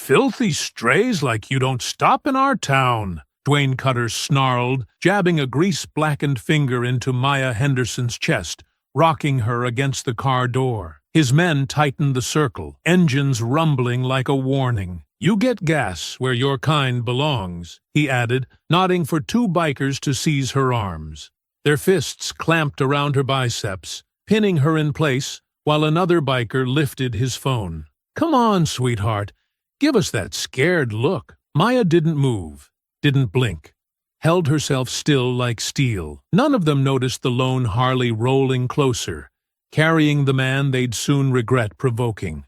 filthy strays like you don't stop in our town, Dwayne Cutter snarled, jabbing a grease-blackened finger into Maya Henderson's chest, rocking her against the car door. His men tightened the circle, engines rumbling like a warning. "You get gas where your kind belongs," he added, nodding for two bikers to seize her arms. Their fists clamped around her biceps, pinning her in place, while another biker lifted his phone. "Come on, sweetheart. Give us that scared look." Maya didn't move, didn't blink, held herself still like steel. None of them noticed the lone Harley rolling closer, carrying the man they'd soon regret provoking.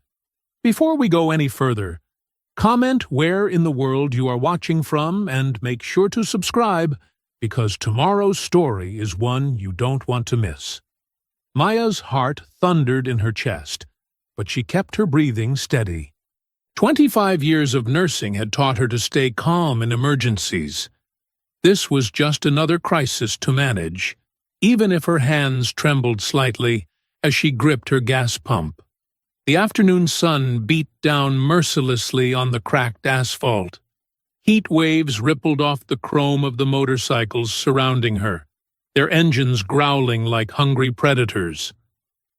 Before we go any further, comment where in the world you are watching from and make sure to subscribe, because tomorrow's story is one you don't want to miss. Maya's heart thundered in her chest, but she kept her breathing steady. 25 years of nursing had taught her to stay calm in emergencies. This was just another crisis to manage, even if her hands trembled slightly as she gripped her gas pump. The afternoon sun beat down mercilessly on the cracked asphalt. Heat waves rippled off the chrome of the motorcycles surrounding her, their engines growling like hungry predators.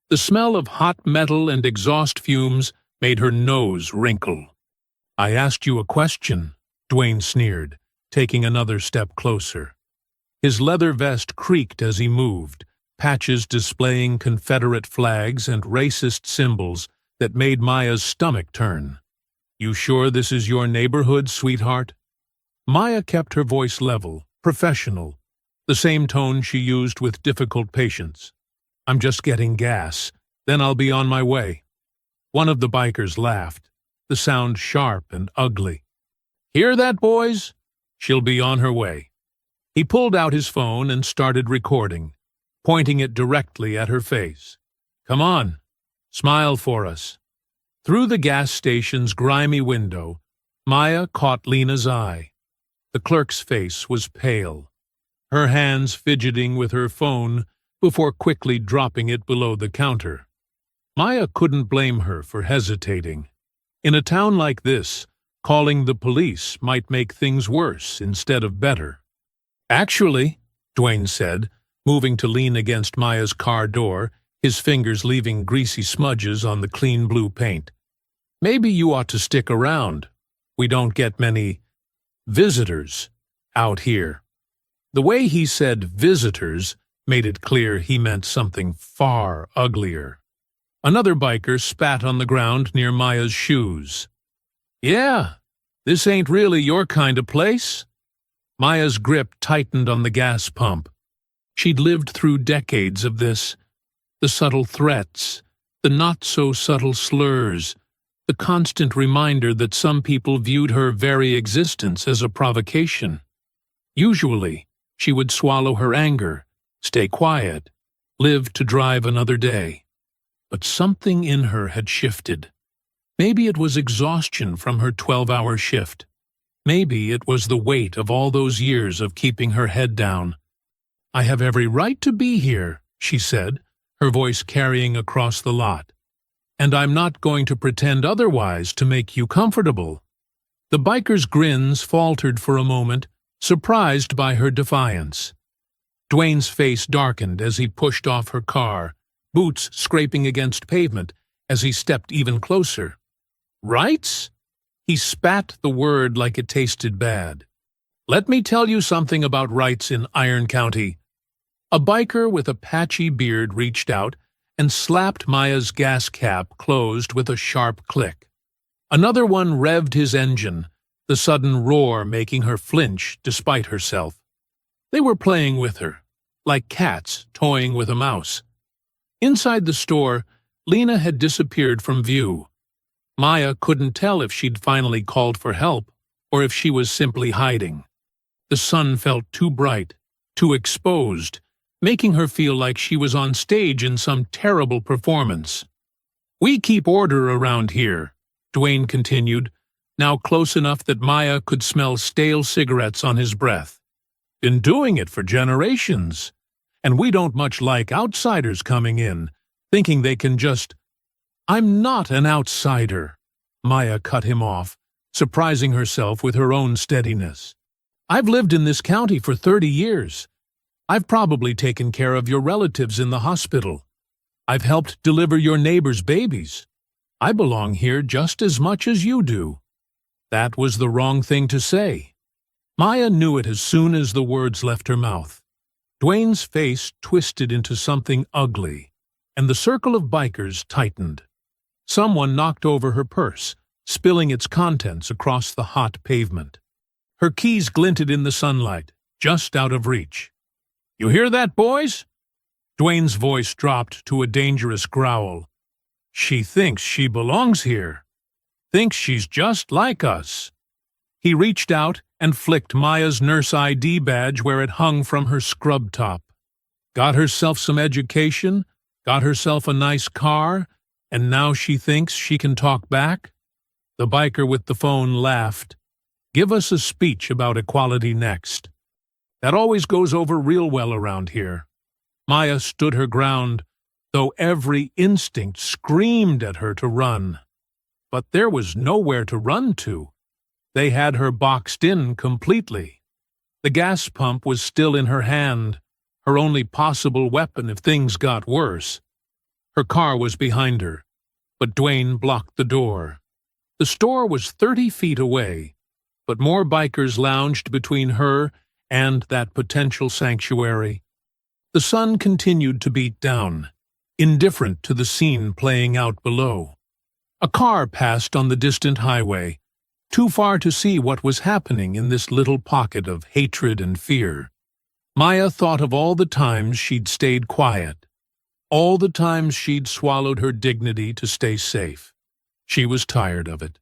The smell of hot metal and exhaust fumes made her nose wrinkle. "I asked you a question," Dwayne sneered, taking another step closer. His leather vest creaked as he moved, patches displaying Confederate flags and racist symbols that made Maya's stomach turn. "You sure this is your neighborhood, sweetheart?" Maya kept her voice level, professional, the same tone she used with difficult patients. "I'm just getting gas, then I'll be on my way." One of the bikers laughed, the sound sharp and ugly. "Hear that, boys? She'll be on her way." He pulled out his phone and started recording, pointing it directly at her face. "Come on, smile for us." Through the gas station's grimy window, Maya caught Lena's eye. The clerk's face was pale, her hands fidgeting with her phone before quickly dropping it below the counter. Maya couldn't blame her for hesitating. In a town like this, calling the police might make things worse instead of better. "Actually," Dwayne said, moving to lean against Maya's car door, his fingers leaving greasy smudges on the clean blue paint, "maybe you ought to stick around. We don't get many visitors out here." The way he said visitors made it clear he meant something far uglier. Another biker spat on the ground near Maya's shoes. "Yeah, this ain't really your kind of place." Maya's grip tightened on the gas pump. She'd lived through decades of this. The subtle threats, the not-so-subtle slurs, the constant reminder that some people viewed her very existence as a provocation. Usually, she would swallow her anger, stay quiet, live to drive another day. But something in her had shifted. Maybe it was exhaustion from her 12-hour shift. Maybe it was the weight of all those years of keeping her head down. "I have every right to be here," she said, her voice carrying across the lot. "And I'm not going to pretend otherwise to make you comfortable." The biker's grins faltered for a moment, surprised by her defiance. Dwayne's face darkened as he pushed off her car, boots scraping against pavement as he stepped even closer. "Rights?" He spat the word like it tasted bad. "Let me tell you something about rights in Iron County." A biker with a patchy beard reached out and slapped Maya's gas cap closed with a sharp click. Another one revved his engine, the sudden roar making her flinch despite herself. They were playing with her, like cats toying with a mouse. Inside the store, Lena had disappeared from view. Maya couldn't tell if she'd finally called for help or if she was simply hiding. The sun felt too bright, too exposed, making her feel like she was on stage in some terrible performance. "We keep order around here," Dwayne continued, now close enough that Maya could smell stale cigarettes on his breath. "Been doing it for generations. And we don't much like outsiders coming in, thinking they can just—" "I'm not an outsider," Maya cut him off, surprising herself with her own steadiness. "I've lived in this county for 30 years. I've probably taken care of your relatives in the hospital. I've helped deliver your neighbors' babies. I belong here just as much as you do." That was the wrong thing to say. Maya knew it as soon as the words left her mouth. Dwayne's face twisted into something ugly, and the circle of bikers tightened. Someone knocked over her purse, spilling its contents across the hot pavement. Her keys glinted in the sunlight, just out of reach. "You hear that, boys?" Dwayne's voice dropped to a dangerous growl. "She thinks she belongs here. Thinks she's just like us." He reached out and flicked Maya's nurse ID badge where it hung from her scrub top. Got herself some education, got herself a nice car, and now she thinks she can talk back? The biker with the phone laughed. "Give us a speech about equality next. That always goes over real well around here." Maya stood her ground, though every instinct screamed at her to run. But there was nowhere to run to. They had her boxed in completely. The gas pump was still in her hand, her only possible weapon if things got worse. Her car was behind her, but Dwayne blocked the door. The store was 30 feet away, but more bikers lounged between her and that potential sanctuary. The sun continued to beat down, indifferent to the scene playing out below. A car passed on the distant highway, too far to see what was happening in this little pocket of hatred and fear. Maya thought of all the times she'd stayed quiet, all the times she'd swallowed her dignity to stay safe. She was tired of it.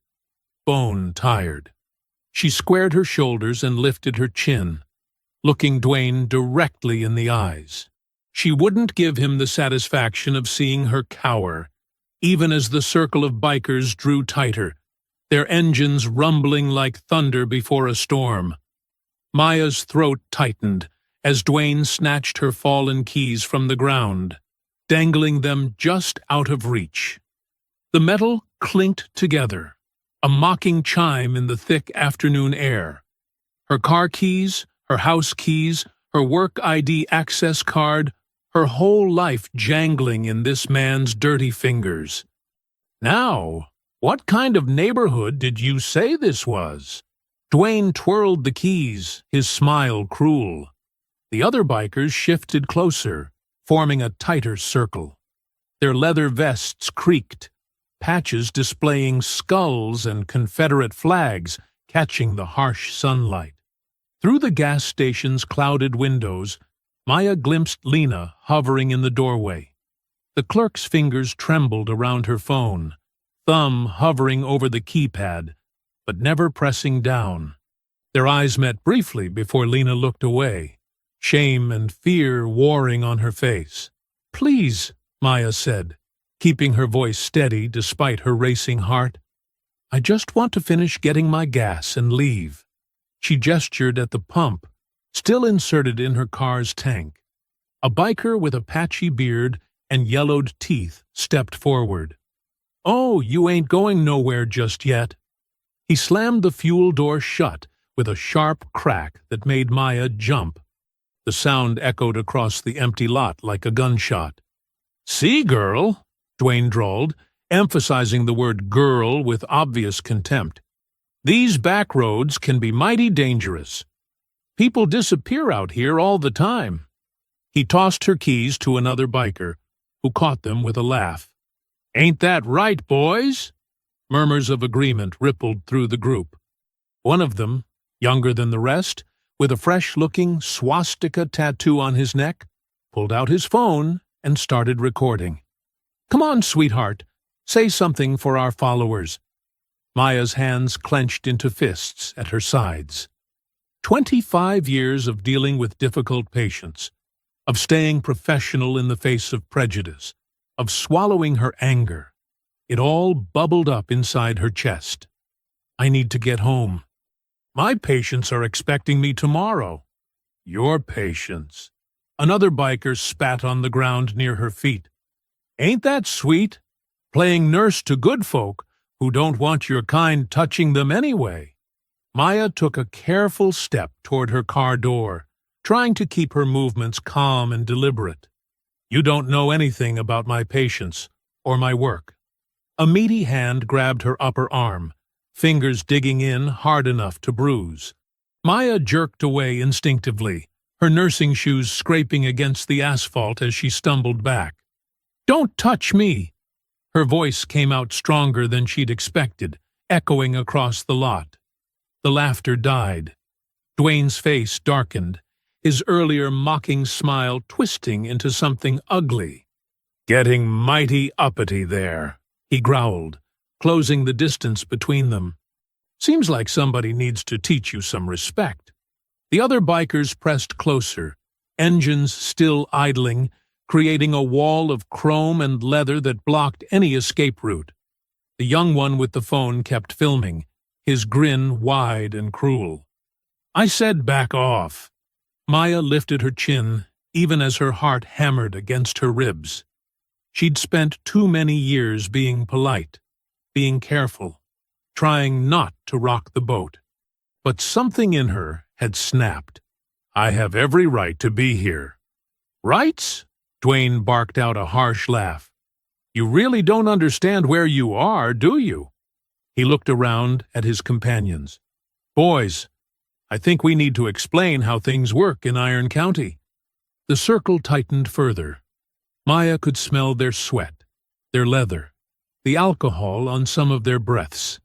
Bone tired. She squared her shoulders and lifted her chin, looking Dwayne directly in the eyes. She wouldn't give him the satisfaction of seeing her cower, even as the circle of bikers drew tighter, their engines rumbling like thunder before a storm. Maya's throat tightened as Dwayne snatched her fallen keys from the ground, dangling them just out of reach. The metal clinked together, a mocking chime in the thick afternoon air. Her car keys, her house keys, her work ID access card, her whole life jangling in this man's dirty fingers. "Now, what kind of neighborhood did you say this was?" Dwayne twirled the keys, his smile cruel. The other bikers shifted closer, forming a tighter circle. Their leather vests creaked, patches displaying skulls and Confederate flags catching the harsh sunlight. Through the gas station's clouded windows, Maya glimpsed Lena hovering in the doorway. The clerk's fingers trembled around her phone, thumb hovering over the keypad, but never pressing down. Their eyes met briefly before Lena looked away, shame and fear warring on her face. "Please," Maya said, keeping her voice steady despite her racing heart. "I just want to finish getting my gas and leave." She gestured at the pump, still inserted in her car's tank. A biker with a patchy beard and yellowed teeth stepped forward. "Oh, you ain't going nowhere just yet." He slammed the fuel door shut with a sharp crack that made Maya jump. The sound echoed across the empty lot like a gunshot. "See, girl," Dwayne drawled, emphasizing the word girl with obvious contempt. "These back roads can be mighty dangerous. People disappear out here all the time." He tossed her keys to another biker, who caught them with a laugh. "Ain't that right, boys?" Murmurs of agreement rippled through the group. One of them, younger than the rest, with a fresh-looking swastika tattoo on his neck, pulled out his phone and started recording. "Come on, sweetheart, say something for our followers." Maya's hands clenched into fists at her sides. 25 years of dealing with difficult patients, of staying professional in the face of prejudice, of swallowing her anger. It all bubbled up inside her chest. "I need to get home. My patients are expecting me tomorrow." "Your patients." Another biker spat on the ground near her feet. "Ain't that sweet? Playing nurse to good folk who don't want your kind touching them anyway. Maya took a careful step toward her car door, trying to keep her movements calm and deliberate. You don't know anything about my patients or my work. A meaty hand grabbed her upper arm, fingers digging in hard enough to bruise. Maya jerked away instinctively, her nursing shoes scraping against the asphalt as she stumbled back. "Don't touch me!" Her voice came out stronger than she'd expected, echoing across the lot. The laughter died. Dwayne's face darkened, his earlier mocking smile twisting into something ugly. "Getting mighty uppity there," he growled, closing the distance between them. "Seems like somebody needs to teach you some respect." The other bikers pressed closer, engines still idling, creating a wall of chrome and leather that blocked any escape route. The young one with the phone kept filming, his grin wide and cruel. "I said back off." Maya lifted her chin, even as her heart hammered against her ribs. She'd spent too many years being polite, being careful, trying not to rock the boat. But something in her had snapped. "I have every right to be here." "Rights?" Dwayne barked out a harsh laugh. "You really don't understand where you are, do you?" He looked around at his companions. "Boys, I think we need to explain how things work in Iron County." The circle tightened further. Maya could smell their sweat, their leather, the alcohol on some of their breaths.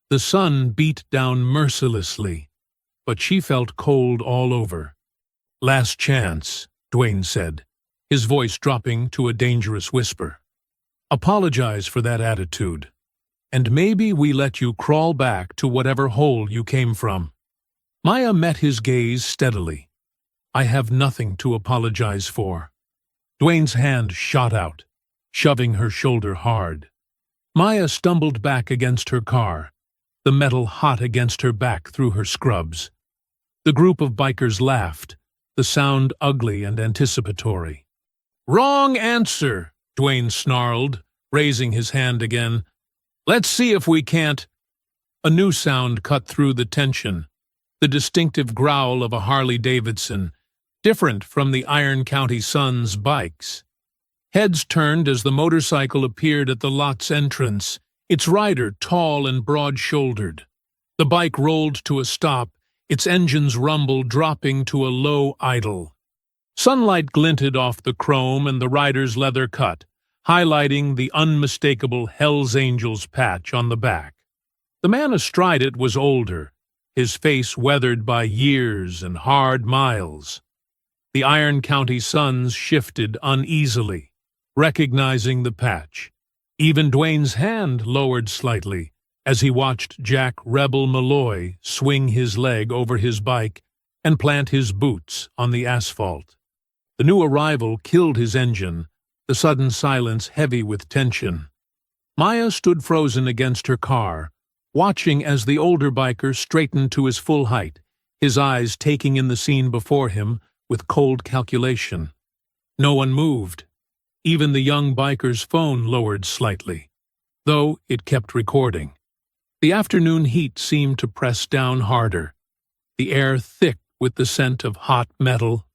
The sun beat down mercilessly, but she felt cold all over. "Last chance," Dwayne said, his voice dropping to a dangerous whisper. "Apologize for that attitude, and maybe we let you crawl back to whatever hole you came from." Maya met his gaze steadily. "I have nothing to apologize for." Dwayne's hand shot out, shoving her shoulder hard. Maya stumbled back against her car, the metal hot against her back through her scrubs. The group of bikers laughed, the sound ugly and anticipatory. "Wrong answer," Dwayne snarled, raising his hand again. "Let's see if we can't—" A new sound cut through the tension, the distinctive growl of a Harley-Davidson, different from the Iron County Sun's bikes. Heads turned as the motorcycle appeared at the lot's entrance, its rider tall and broad-shouldered. The bike rolled to a stop, its engine's rumble dropping to a low idle. Sunlight glinted off the chrome and the rider's leather cut, highlighting the unmistakable Hell's Angels patch on the back. The man astride it was older, his face weathered by years and hard miles. The Iron County Suns shifted uneasily, recognizing the patch. Even Dwayne's hand lowered slightly as he watched Jack Rebel Malloy swing his leg over his bike and plant his boots on the asphalt. The new arrival killed his engine, the sudden silence heavy with tension. Maya stood frozen against her car, watching as the older biker straightened to his full height, his eyes taking in the scene before him with cold calculation. No one moved. Even the young biker's phone lowered slightly, though it kept recording. The afternoon heat seemed to press down harder, the air thick with the scent of hot metal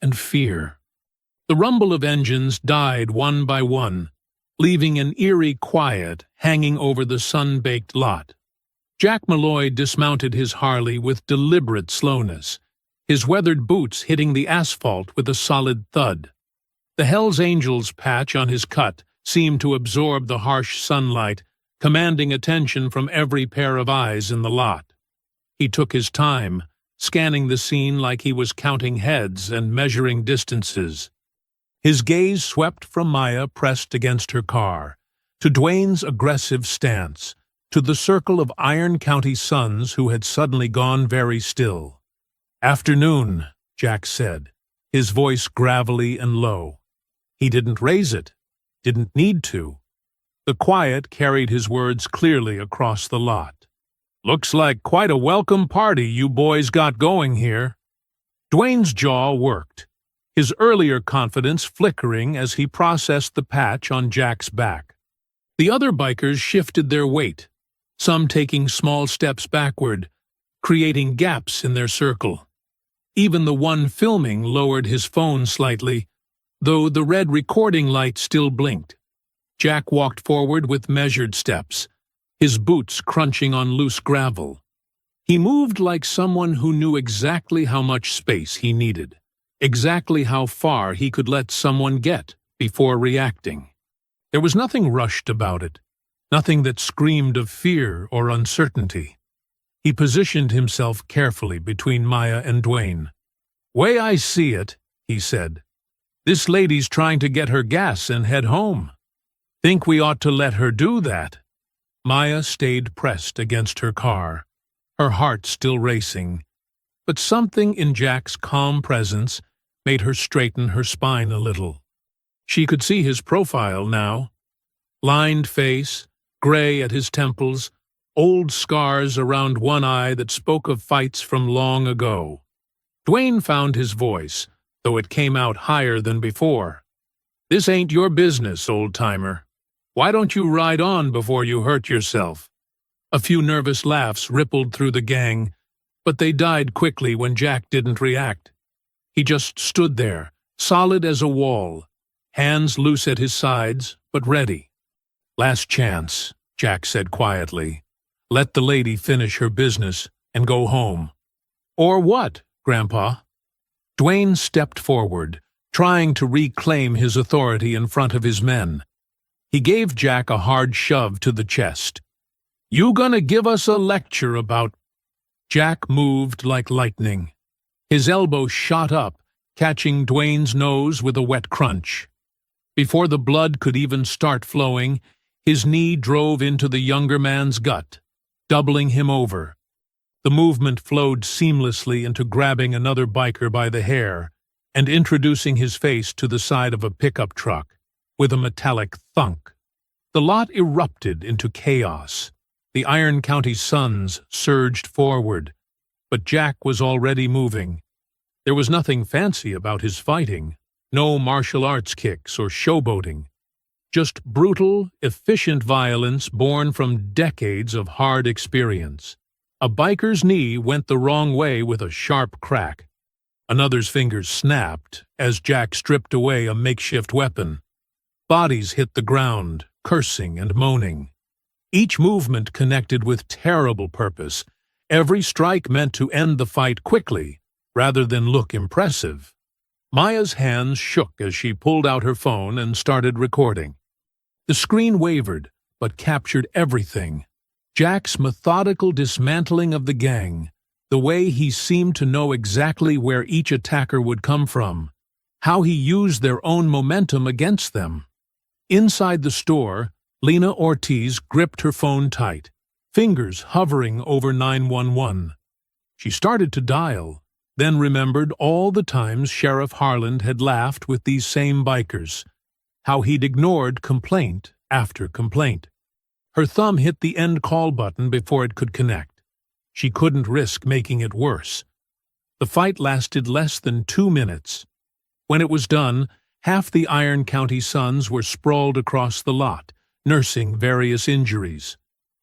and fear. The rumble of engines died one by one, leaving an eerie quiet hanging over the sun-baked lot. Jack Malloy dismounted his Harley with deliberate slowness, his weathered boots hitting the asphalt with a solid thud. The Hell's Angels patch on his cut seemed to absorb the harsh sunlight, commanding attention from every pair of eyes in the lot. He took his time, scanning the scene like he was counting heads and measuring distances. His gaze swept from Maya pressed against her car, to Dwayne's aggressive stance, to the circle of Iron County Suns who had suddenly gone very still. "Afternoon," Jack said, his voice gravelly and low. He didn't raise it, didn't need to. The quiet carried his words clearly across the lot. "Looks like quite a welcome party you boys got going here." Dwayne's jaw worked, his earlier confidence flickering as he processed the patch on Jack's back. The other bikers shifted their weight, some taking small steps backward, creating gaps in their circle. Even the one filming lowered his phone slightly, though the red recording light still blinked. Jack walked forward with measured steps, his boots crunching on loose gravel. He moved like someone who knew exactly how much space he needed, exactly how far he could let someone get before reacting. There was nothing rushed about it, nothing that screamed of fear or uncertainty. He positioned himself carefully between Maya and Dwayne. "Way I see it," he said, "this lady's trying to get her gas and head home. Think we ought to let her do that?" Maya stayed pressed against her car, her heart still racing, but something in Jack's calm presence made her straighten her spine a little. She could see his profile now. Lined face, gray at his temples, old scars around one eye that spoke of fights from long ago. Dwayne found his voice, though it came out higher than before. "This ain't your business, old-timer. Why don't you ride on before you hurt yourself?" A few nervous laughs rippled through the gang, but they died quickly when Jack didn't react. He just stood there, solid as a wall, hands loose at his sides, but ready. "Last chance," Jack said quietly. "Let the lady finish her business and go home." "Or what, Grandpa?" Dwayne stepped forward, trying to reclaim his authority in front of his men. He gave Jack a hard shove to the chest. "You gonna give us a lecture about—" Jack moved like lightning. His elbow shot up, catching Dwayne's nose with a wet crunch. Before the blood could even start flowing, his knee drove into the younger man's gut, doubling him over. The movement flowed seamlessly into grabbing another biker by the hair and introducing his face to the side of a pickup truck, with a metallic thunk. The lot erupted into chaos. The Iron County Suns surged forward, but Jack was already moving. There was nothing fancy about his fighting, no martial arts kicks or showboating. Just brutal, efficient violence born from decades of hard experience. A biker's knee went the wrong way with a sharp crack. Another's fingers snapped as Jack stripped away a makeshift weapon. Bodies hit the ground, cursing and moaning. Each movement connected with terrible purpose. Every strike meant to end the fight quickly, rather than look impressive. Maya's hands shook as she pulled out her phone and started recording. The screen wavered, but captured everything. Jack's methodical dismantling of the gang, the way he seemed to know exactly where each attacker would come from, how he used their own momentum against them. Inside the store, Lena Ortiz gripped her phone tight, fingers hovering over 911. She started to dial, then remembered all the times Sheriff Harland had laughed with these same bikers, how he'd ignored complaint after complaint. Her thumb hit the end call button before it could connect. She couldn't risk making it worse. The fight lasted less than 2 minutes. When it was done, half the Iron County Suns were sprawled across the lot, nursing various injuries.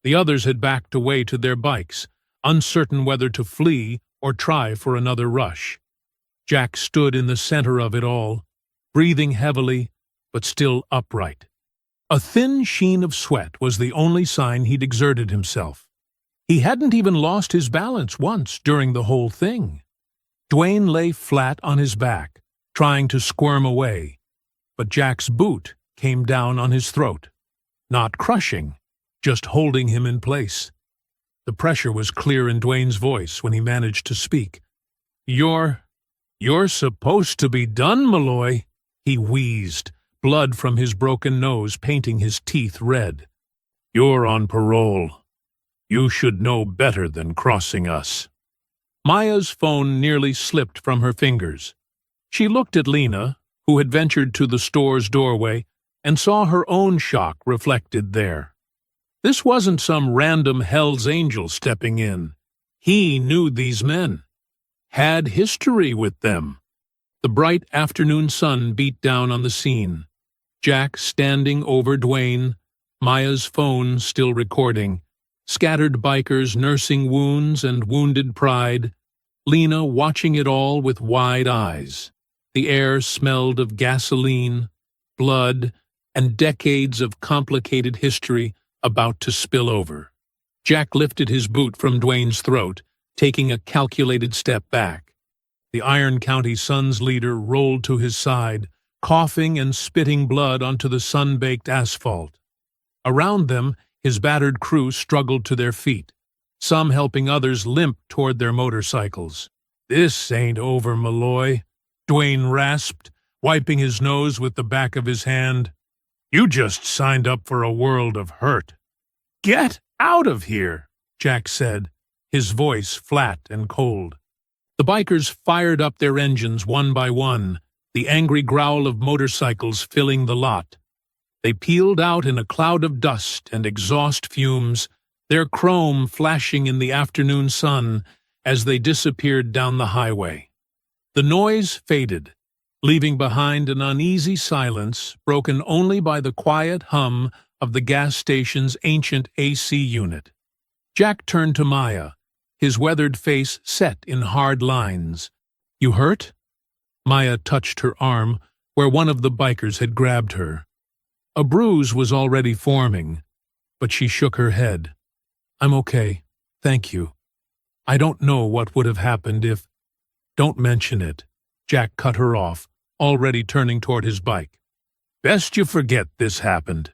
The others had backed away to their bikes, uncertain whether to flee or try for another rush. Jack stood in the center of it all, breathing heavily, but still upright. A thin sheen of sweat was the only sign he'd exerted himself. He hadn't even lost his balance once during the whole thing. Dwayne lay flat on his back, trying to squirm away, but Jack's boot came down on his throat. Not crushing, just holding him in place. The pressure was clear in Dwayne's voice when he managed to speak. You're supposed to be done, Malloy," he wheezed, blood from his broken nose painting his teeth red. "You're on parole. You should know better than crossing us." Maya's phone nearly slipped from her fingers. She looked at Lena, who had ventured to the store's doorway, and saw her own shock reflected there. This wasn't some random Hell's Angel stepping in. He knew these men, had history with them. The bright afternoon sun beat down on the scene. Jack standing over Dwayne, Maya's phone still recording, scattered bikers nursing wounds and wounded pride, Lena watching it all with wide eyes. The air smelled of gasoline, blood, and decades of complicated history about to spill over. Jack lifted his boot from Dwayne's throat, taking a calculated step back. The Iron County Sun's leader rolled to his side, coughing and spitting blood onto the sun-baked asphalt. Around them, his battered crew struggled to their feet, some helping others limp toward their motorcycles. "This ain't over, Malloy," Dwayne rasped, wiping his nose with the back of his hand. "You just signed up for a world of hurt." "Get out of here," Jack said, his voice flat and cold. The bikers fired up their engines one by one, the angry growl of motorcycles filling the lot. They peeled out in a cloud of dust and exhaust fumes, their chrome flashing in the afternoon sun as they disappeared down the highway. The noise faded, leaving behind an uneasy silence broken only by the quiet hum of the gas station's ancient AC unit. Jack turned to Maya, his weathered face set in hard lines. "You hurt?" Maya touched her arm where one of the bikers had grabbed her. A bruise was already forming, but she shook her head. "I'm okay, thank you. I don't know what would have happened if—" "Don't mention it," Jack cut her off, already turning toward his bike. "Best you forget this happened."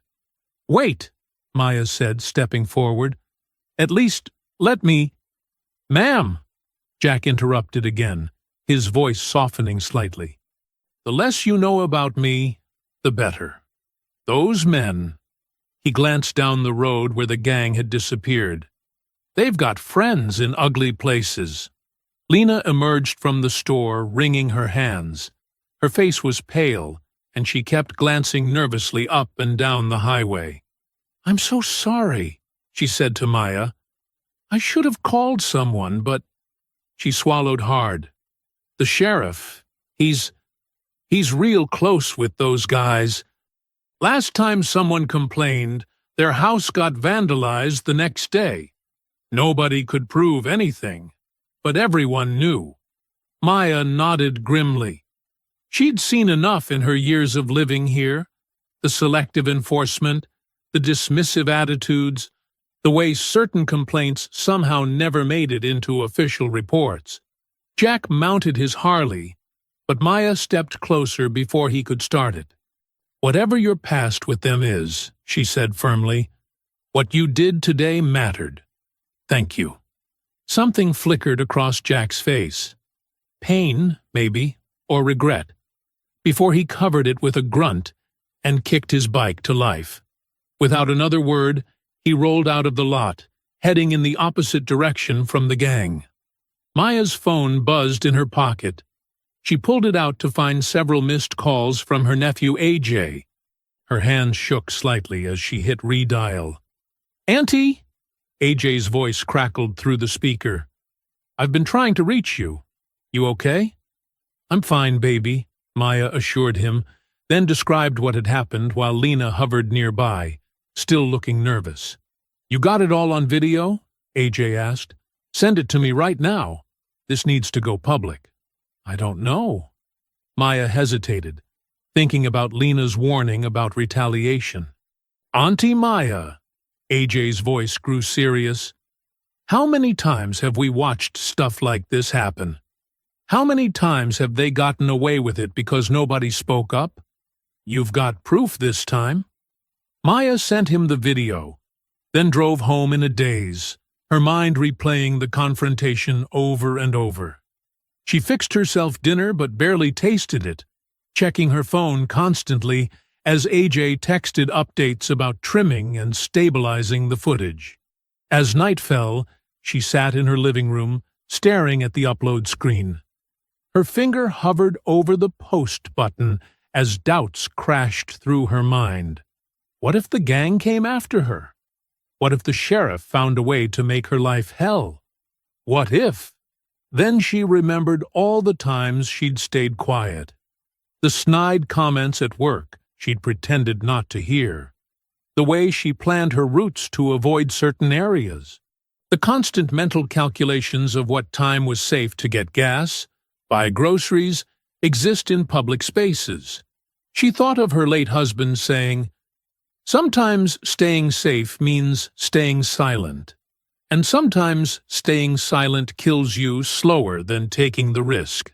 "Wait," Maya said, stepping forward. "At least, let me—" "Ma'am," Jack interrupted again, his voice softening slightly. "The less you know about me, the better. Those men—" He glanced down the road where the gang had disappeared. "They've got friends in ugly places." Lena emerged from the store, wringing her hands. Her face was pale, and she kept glancing nervously up and down the highway. "I'm so sorry," she said to Maya. "I should have called someone, but—" She swallowed hard. "The sheriff, he's real close with those guys. Last time someone complained, their house got vandalized the next day. Nobody could prove anything, but everyone knew." Maya nodded grimly. She'd seen enough in her years of living here, the selective enforcement, the dismissive attitudes, the way certain complaints somehow never made it into official reports. Jack mounted his Harley, but Maya stepped closer before he could start it. "Whatever your past with them is," she said firmly, "what you did today mattered. Thank you." Something flickered across Jack's face. Pain, maybe, or regret, before he covered it with a grunt and kicked his bike to life. Without another word, he rolled out of the lot, heading in the opposite direction from the gang. Maya's phone buzzed in her pocket. She pulled it out to find several missed calls from her nephew AJ. Her hand shook slightly as she hit redial. "Auntie!" AJ's voice crackled through the speaker. "I've been trying to reach you. You okay?" "I'm fine, baby," Maya assured him, then described what had happened while Lena hovered nearby, still looking nervous. "You got it all on video?" AJ asked. "Send it to me right now. This needs to go public." "I don't know." Maya hesitated, thinking about Lena's warning about retaliation. "Auntie Maya," AJ's voice grew serious, "how many times have we watched stuff like this happen? How many times have they gotten away with it because nobody spoke up? You've got proof this time." Maya sent him the video, then drove home in a daze, her mind replaying the confrontation over and over. She fixed herself dinner but barely tasted it, checking her phone constantly as AJ texted updates about trimming and stabilizing the footage. As night fell, she sat in her living room, staring at the upload screen. Her finger hovered over the post button as doubts crashed through her mind. What if the gang came after her? What if the sheriff found a way to make her life hell? What if? Then she remembered all the times she'd stayed quiet. The snide comments at work she'd pretended not to hear. the way she planned her routes to avoid certain areas, the constant mental calculations of what time was safe to get gas, buy groceries, exist in public spaces. She thought of her late husband saying, "Sometimes staying safe means staying silent, and sometimes staying silent kills you slower than taking the risk."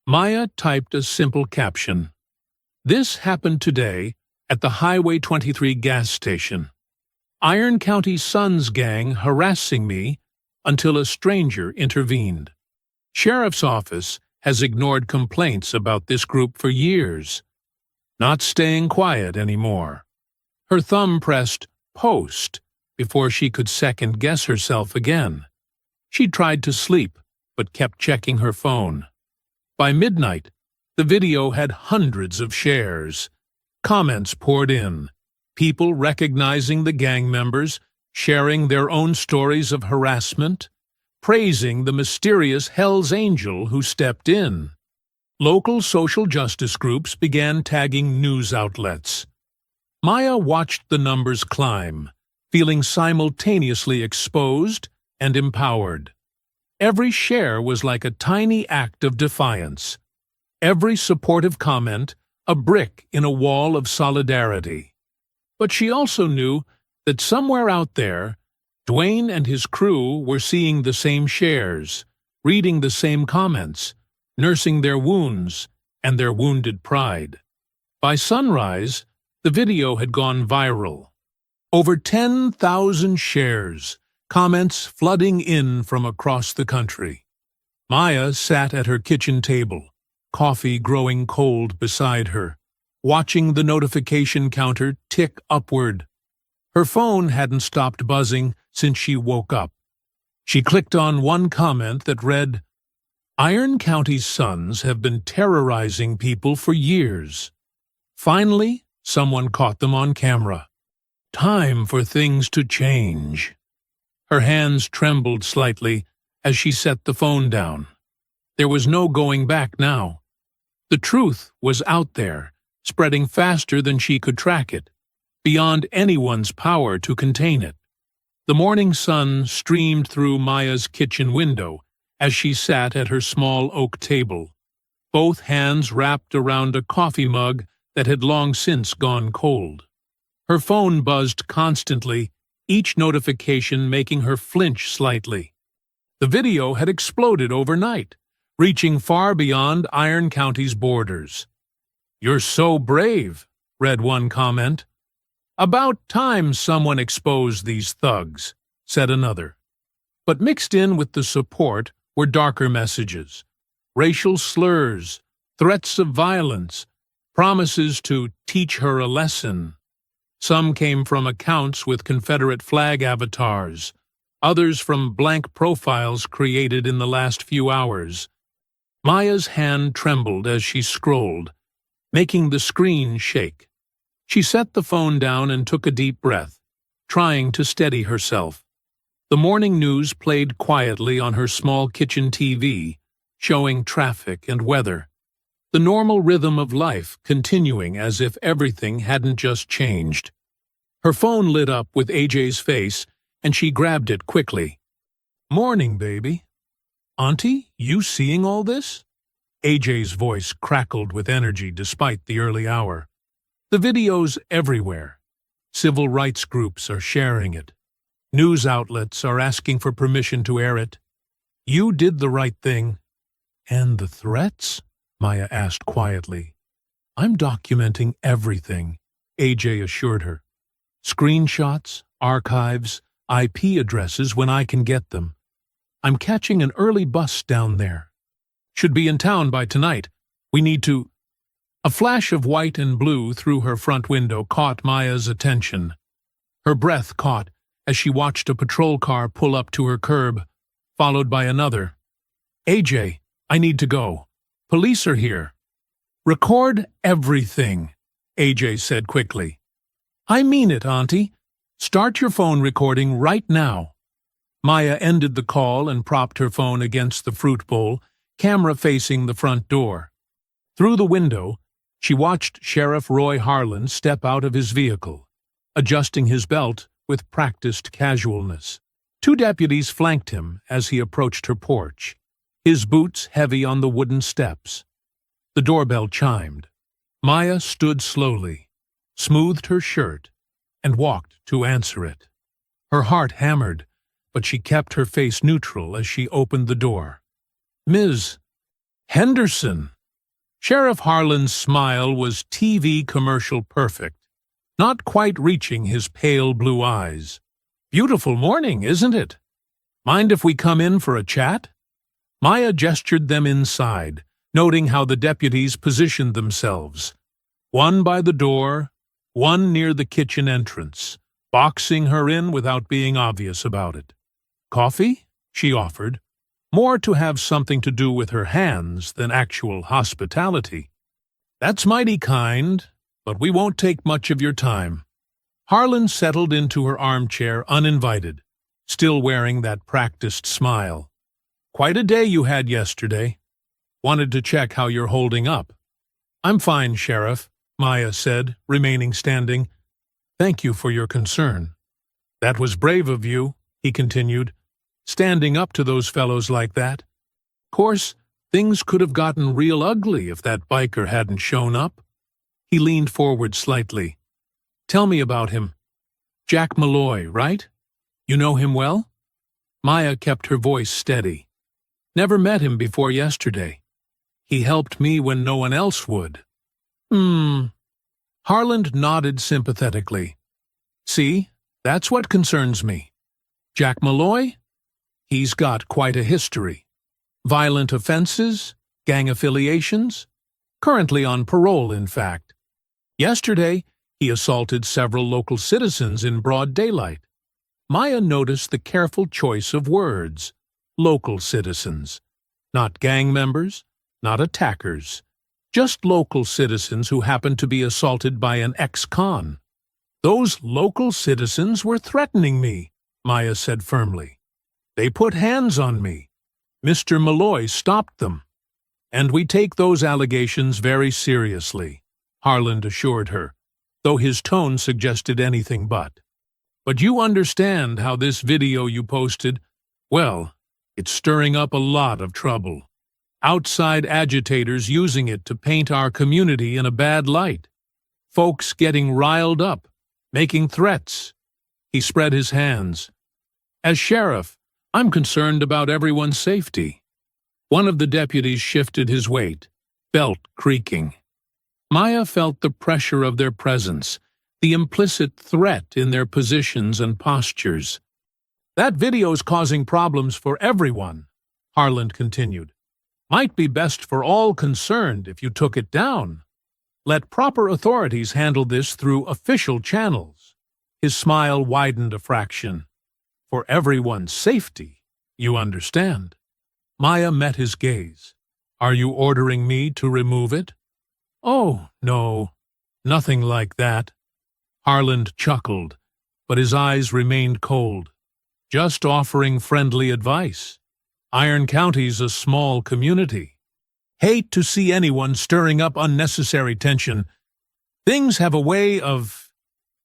Maya typed a simple caption. "This happened today at the Highway 23 gas station. Iron County Sons gang harassing me until a stranger intervened. Sheriff's office has ignored complaints about this group for years. Not staying quiet anymore." Her thumb pressed post before she could second-guess herself again. She tried to sleep, but kept checking her phone. By midnight, the video had hundreds of shares. Comments poured in, people recognizing the gang members, sharing their own stories of harassment, praising the mysterious Hell's Angel who stepped in. Local social justice groups began tagging news outlets. Maya watched the numbers climb, feeling simultaneously exposed and empowered. Every share was like a tiny act of defiance. Every supportive comment, a brick in a wall of solidarity. But she also knew that somewhere out there, Dwayne and his crew were seeing the same shares, reading the same comments, nursing their wounds and their wounded pride. By sunrise, the video had gone viral. Over 10,000 shares, comments flooding in from across the country. Maya sat at her kitchen table, coffee growing cold beside her, watching the notification counter tick upward. Her phone hadn't stopped buzzing since she woke up. She clicked on one comment that read, "Iron County Sons have been terrorizing people for years. Finally, someone caught them on camera. Time for things to change." Her hands trembled slightly as she set the phone down. There was no going back now. The truth was out there, spreading faster than she could track it, beyond anyone's power to contain it. The morning sun streamed through Maya's kitchen window as she sat at her small oak table, both hands wrapped around a coffee mug that had long since gone cold. Her phone buzzed constantly, each notification making her flinch slightly. The video had exploded overnight, reaching far beyond Iron County's borders. "You're so brave," read one comment. "About time someone exposed these thugs," said another. But mixed in with the support were darker messages, racial slurs, threats of violence, promises to teach her a lesson. Some came from accounts with Confederate flag avatars, others from blank profiles created in the last few hours. Maya's hand trembled as she scrolled, making the screen shake. She set the phone down and took a deep breath, trying to steady herself. The morning news played quietly on her small kitchen TV, showing traffic and weather. The normal rhythm of life continuing as if everything hadn't just changed. Her phone lit up with AJ's face, and she grabbed it quickly. "Morning, baby." "Auntie, you seeing all this?" AJ's voice crackled with energy despite the early hour. "The video's everywhere. Civil rights groups are sharing it. News outlets are asking for permission to air it. You did the right thing." "And the threats?" Maya asked quietly. "I'm documenting everything," AJ assured her. "Screenshots, archives, IP addresses when I can get them. I'm catching an early bus down there. Should be in town by tonight. We need to—" A flash of white and blue through her front window caught Maya's attention. Her breath caught as she watched a patrol car pull up to her curb, followed by another. "AJ, I need to go. Police are here." "Record everything," AJ said quickly. "I mean it, Auntie. Start your phone recording right now." Maya ended the call and propped her phone against the fruit bowl, camera facing the front door. Through the window, she watched Sheriff Roy Harlan step out of his vehicle. adjusting his belt with practiced casualness. Two deputies flanked him as he approached her porch, his boots heavy on the wooden steps. The doorbell chimed. Maya stood slowly, smoothed her shirt, and walked to answer it. Her heart hammered, but she kept her face neutral as she opened the door. "Ms. Henderson." Sheriff Harlan's smile was TV commercial perfect, not quite reaching his pale blue eyes. "Beautiful morning, isn't it? Mind if we come in for a chat?" Maya gestured them inside, noting how the deputies positioned themselves. One by the door, one near the kitchen entrance, boxing her in without being obvious about it. "Coffee?" she offered, more to have something to do with her hands than actual hospitality. "That's mighty kind, but we won't take much of your time." Harlan settled into her armchair uninvited, still wearing that practiced smile. "Quite a day you had yesterday. Wanted to check how you're holding up." "I'm fine, Sheriff," Maya said, remaining standing. "Thank you for your concern." "That was brave of you," he continued, "standing up to those fellows like that. Course, things could have gotten real ugly if that biker hadn't shown up." He leaned forward slightly. "Tell me about him. Jack Malloy, right? You know him well?" Maya kept her voice steady. "Never met him before yesterday. He helped me when no one else would." Harlan nodded sympathetically. "See, that's what concerns me. Jack Malloy? He's got quite a history. Violent offenses, gang affiliations. Currently on parole, in fact. Yesterday, he assaulted several local citizens in broad daylight." Maya noticed the careful choice of words. Local citizens. Not gang members, not attackers. Just local citizens who happened to be assaulted by an ex-con. "Those local citizens were threatening me," Maya said firmly. "They put hands on me. Mr. Malloy stopped them." "And we take those allegations very seriously," Harlan assured her, though his tone suggested anything but. "But you understand how this video you posted, well, it's stirring up a lot of trouble. Outside agitators using it to paint our community in a bad light. Folks getting riled up, making threats." He spread his hands. "As sheriff, I'm concerned about everyone's safety." One of the deputies shifted his weight, belt creaking. Maya felt the pressure of their presence, the implicit threat in their positions and postures. "That video's causing problems for everyone," Harlan continued. "Might be best for all concerned if you took it down. Let proper authorities handle this through official channels." His smile widened a fraction. "For everyone's safety, you understand." Maya met his gaze. "Are you ordering me to remove it?" "Oh, no, nothing like that." Harlan chuckled, but his eyes remained cold. "Just offering friendly advice. Iron County's a small community. Hate to see anyone stirring up unnecessary tension. Things have a way of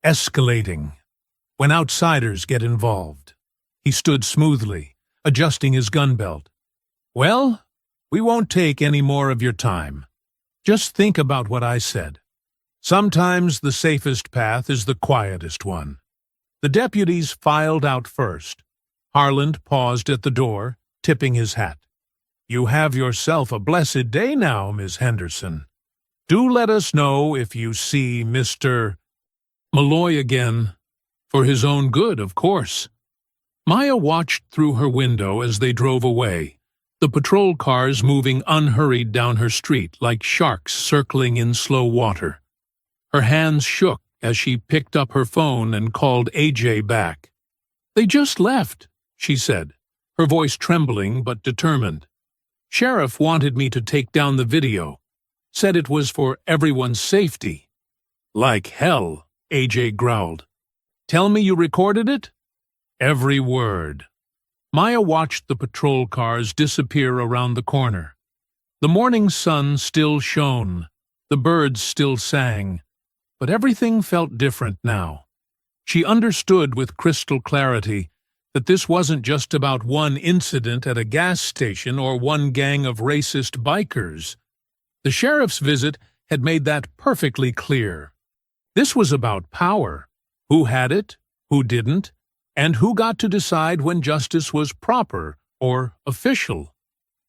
escalating when outsiders get involved." He stood smoothly, adjusting his gun belt. "Well, we won't take any more of your time. Just think about what I said. Sometimes the safest path is the quietest one." The deputies filed out first. Harlan paused at the door, tipping his hat. "You have yourself a blessed day now, Miss Henderson. Do let us know if you see Mr. Malloy again. For his own good, of course." Maya watched through her window as they drove away, the patrol cars moving unhurried down her street like sharks circling in slow water. Her hands shook as she picked up her phone and called AJ back. "They just left," she said, her voice trembling but determined. "Sheriff wanted me to take down the video. Said it was for everyone's safety." "Like hell," AJ growled. "Tell me you recorded it?" "Every word." Maya watched the patrol cars disappear around the corner. The morning sun still shone, the birds still sang, but everything felt different now. She understood with crystal clarity that this wasn't just about one incident at a gas station or one gang of racist bikers. The sheriff's visit had made that perfectly clear. This was about power. Who had it, who didn't, and who got to decide when justice was proper or official.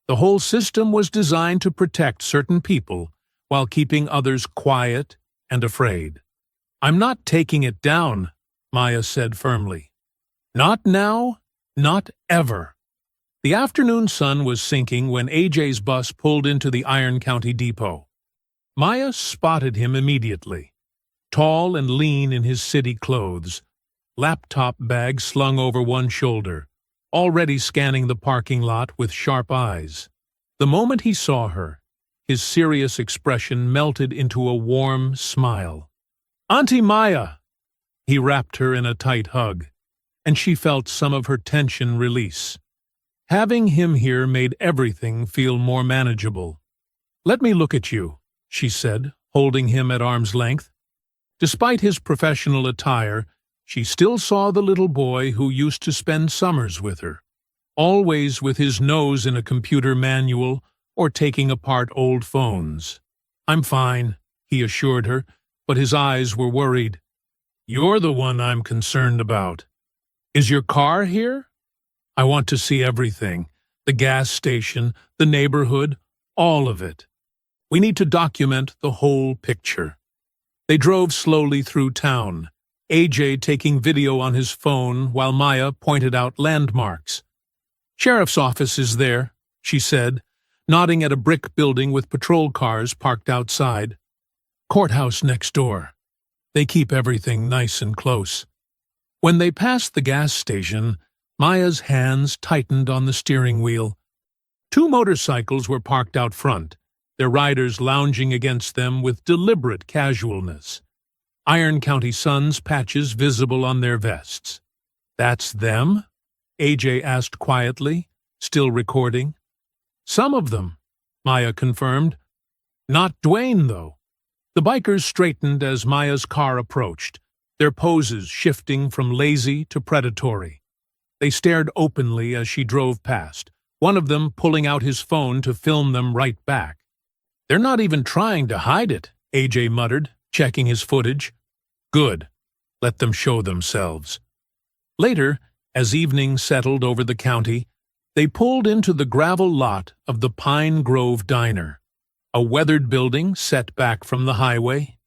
The whole system was designed to protect certain people while keeping others quiet and afraid. "I'm not taking it down," Maya said firmly. "Not now, not ever." The afternoon sun was sinking when AJ's bus pulled into the Iron County depot. Maya spotted him immediately. Tall and lean in his city clothes, laptop bag slung over one shoulder, already scanning the parking lot with sharp eyes. The moment he saw her, his serious expression melted into a warm smile. "Auntie Maya!" He wrapped her in a tight hug, and she felt some of her tension release. Having him here made everything feel more manageable. "Let me look at you," she said, holding him at arm's length. Despite his professional attire, she still saw the little boy who used to spend summers with her, always with his nose in a computer manual or taking apart old phones. "I'm fine," he assured her, but his eyes were worried. "You're the one I'm concerned about. Is your car here? I want to see everything, the gas station, the neighborhood, all of it. We need to document the whole picture." They drove slowly through town, AJ taking video on his phone while Maya pointed out landmarks. "Sheriff's office is there," she said, nodding at a brick building with patrol cars parked outside. "Courthouse next door. They keep everything nice and close." When they passed the gas station, Maya's hands tightened on the steering wheel. Two motorcycles were parked out front, their riders lounging against them with deliberate casualness. Iron County Sun's patches visible on their vests. "That's them?" AJ asked quietly, still recording. "Some of them," Maya confirmed. "Not Dwayne, though." The bikers straightened as Maya's car approached, their poses shifting from lazy to predatory. They stared openly as she drove past, one of them pulling out his phone to film them right back. "They're not even trying to hide it," AJ muttered, checking his footage. "Good. Let them show themselves." Later, as evening settled over the county, they pulled into the gravel lot of the Pine Grove Diner, a weathered building set back from the highway,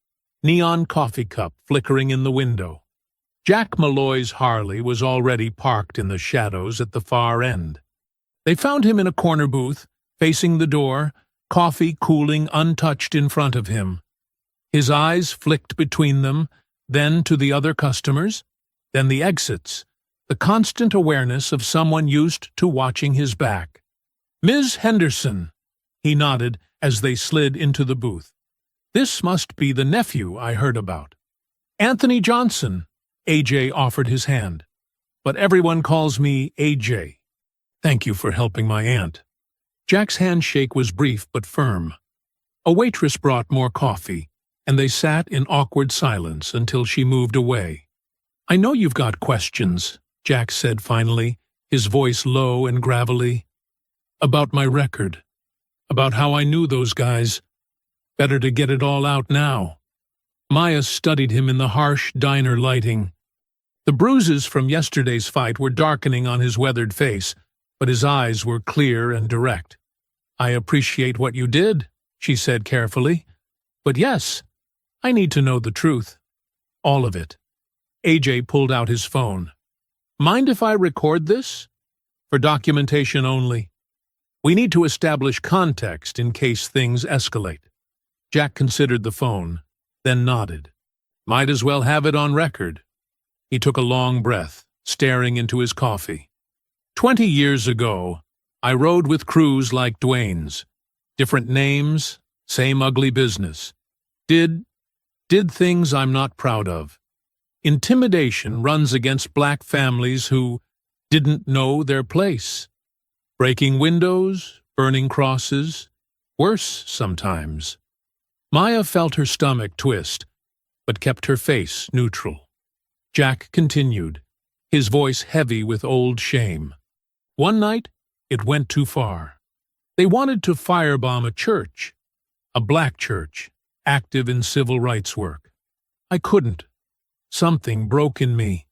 neon coffee cup flickering in the window. Jack Malloy's Harley was already parked in the shadows at the far end. They found him in a corner booth, facing the door, coffee cooling untouched in front of him. His eyes flicked between them, then to the other customers, then the exits, the constant awareness of someone used to watching his back. "Ms. Henderson," he nodded as they slid into the booth. "This must be the nephew I heard about." "Anthony Johnson," AJ offered his hand. "But everyone calls me AJ. Thank you for helping my aunt." Jack's handshake was brief but firm. A waitress brought more coffee, and they sat in awkward silence until she moved away. "I know you've got questions," Jack said finally, his voice low and gravelly. "About my record. About how I knew those guys. Better to get it all out now." Maya studied him in the harsh diner lighting. The bruises from yesterday's fight were darkening on his weathered face, but his eyes were clear and direct. "I appreciate what you did," she said carefully. "But yes, I need to know the truth. All of it." AJ pulled out his phone. "Mind if I record this?" "For documentation only. We need to establish context in case things escalate." Jack considered the phone, then nodded. "Might as well have it on record." He took a long breath, staring into his coffee. 20 years ago, I rode with crews like Dwayne's. Different names, same ugly business. Did things I'm not proud of. Intimidation runs against black families who didn't know their place. Breaking windows, burning crosses, worse sometimes. Maya felt her stomach twist, but kept her face neutral. Jack continued, his voice heavy with old shame. One night, it went too far. They wanted to firebomb a church, a black church, active in civil rights work. I couldn't. Something broke in me.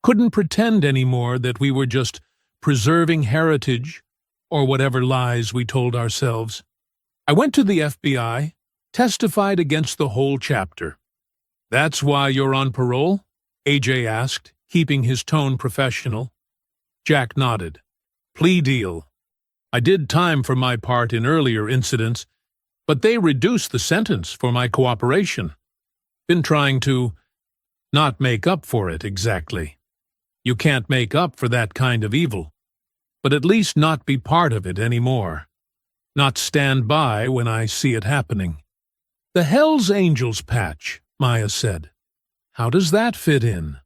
Couldn't pretend anymore that we were just preserving heritage or whatever lies we told ourselves. I went to the FBI, testified against the whole chapter. That's why you're on parole? AJ asked, keeping his tone professional. Jack nodded. Plea deal. I did time for my part in earlier incidents, but they reduced the sentence for my cooperation. Been trying to not make up for it exactly. You can't make up for that kind of evil, but at least not be part of it anymore. Not stand by when I see it happening. The Hells Angels patch, Maya said. How does that fit in?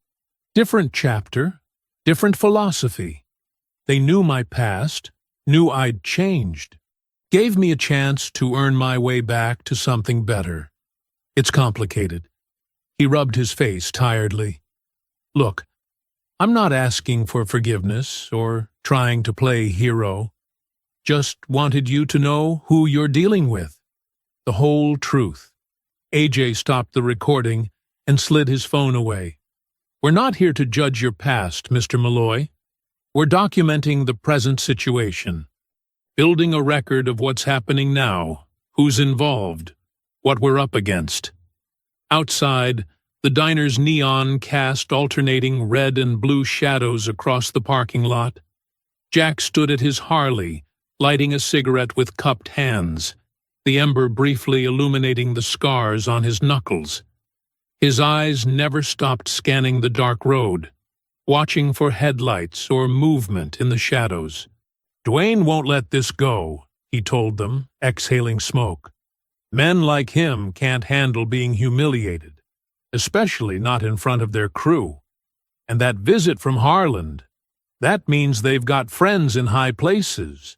Different chapter, different philosophy. They knew my past, knew I'd changed. Gave me a chance to earn my way back to something better. It's complicated. He rubbed his face tiredly. Look, I'm not asking for forgiveness or trying to play hero. Just wanted you to know who you're dealing with. The whole truth. AJ stopped the recording and slid his phone away. We're not here to judge your past, Mr. Malloy. We're documenting the present situation. Building a record of what's happening now, who's involved, what we're up against. Outside, the diner's neon cast alternating red and blue shadows across the parking lot. Jack stood at his Harley, lighting a cigarette with cupped hands, the ember briefly illuminating the scars on his knuckles. His eyes never stopped scanning the dark road, watching for headlights or movement in the shadows. Dwayne won't let this go, he told them, exhaling smoke. Men like him can't handle being humiliated, especially not in front of their crew. And that visit from Harland, that means they've got friends in high places,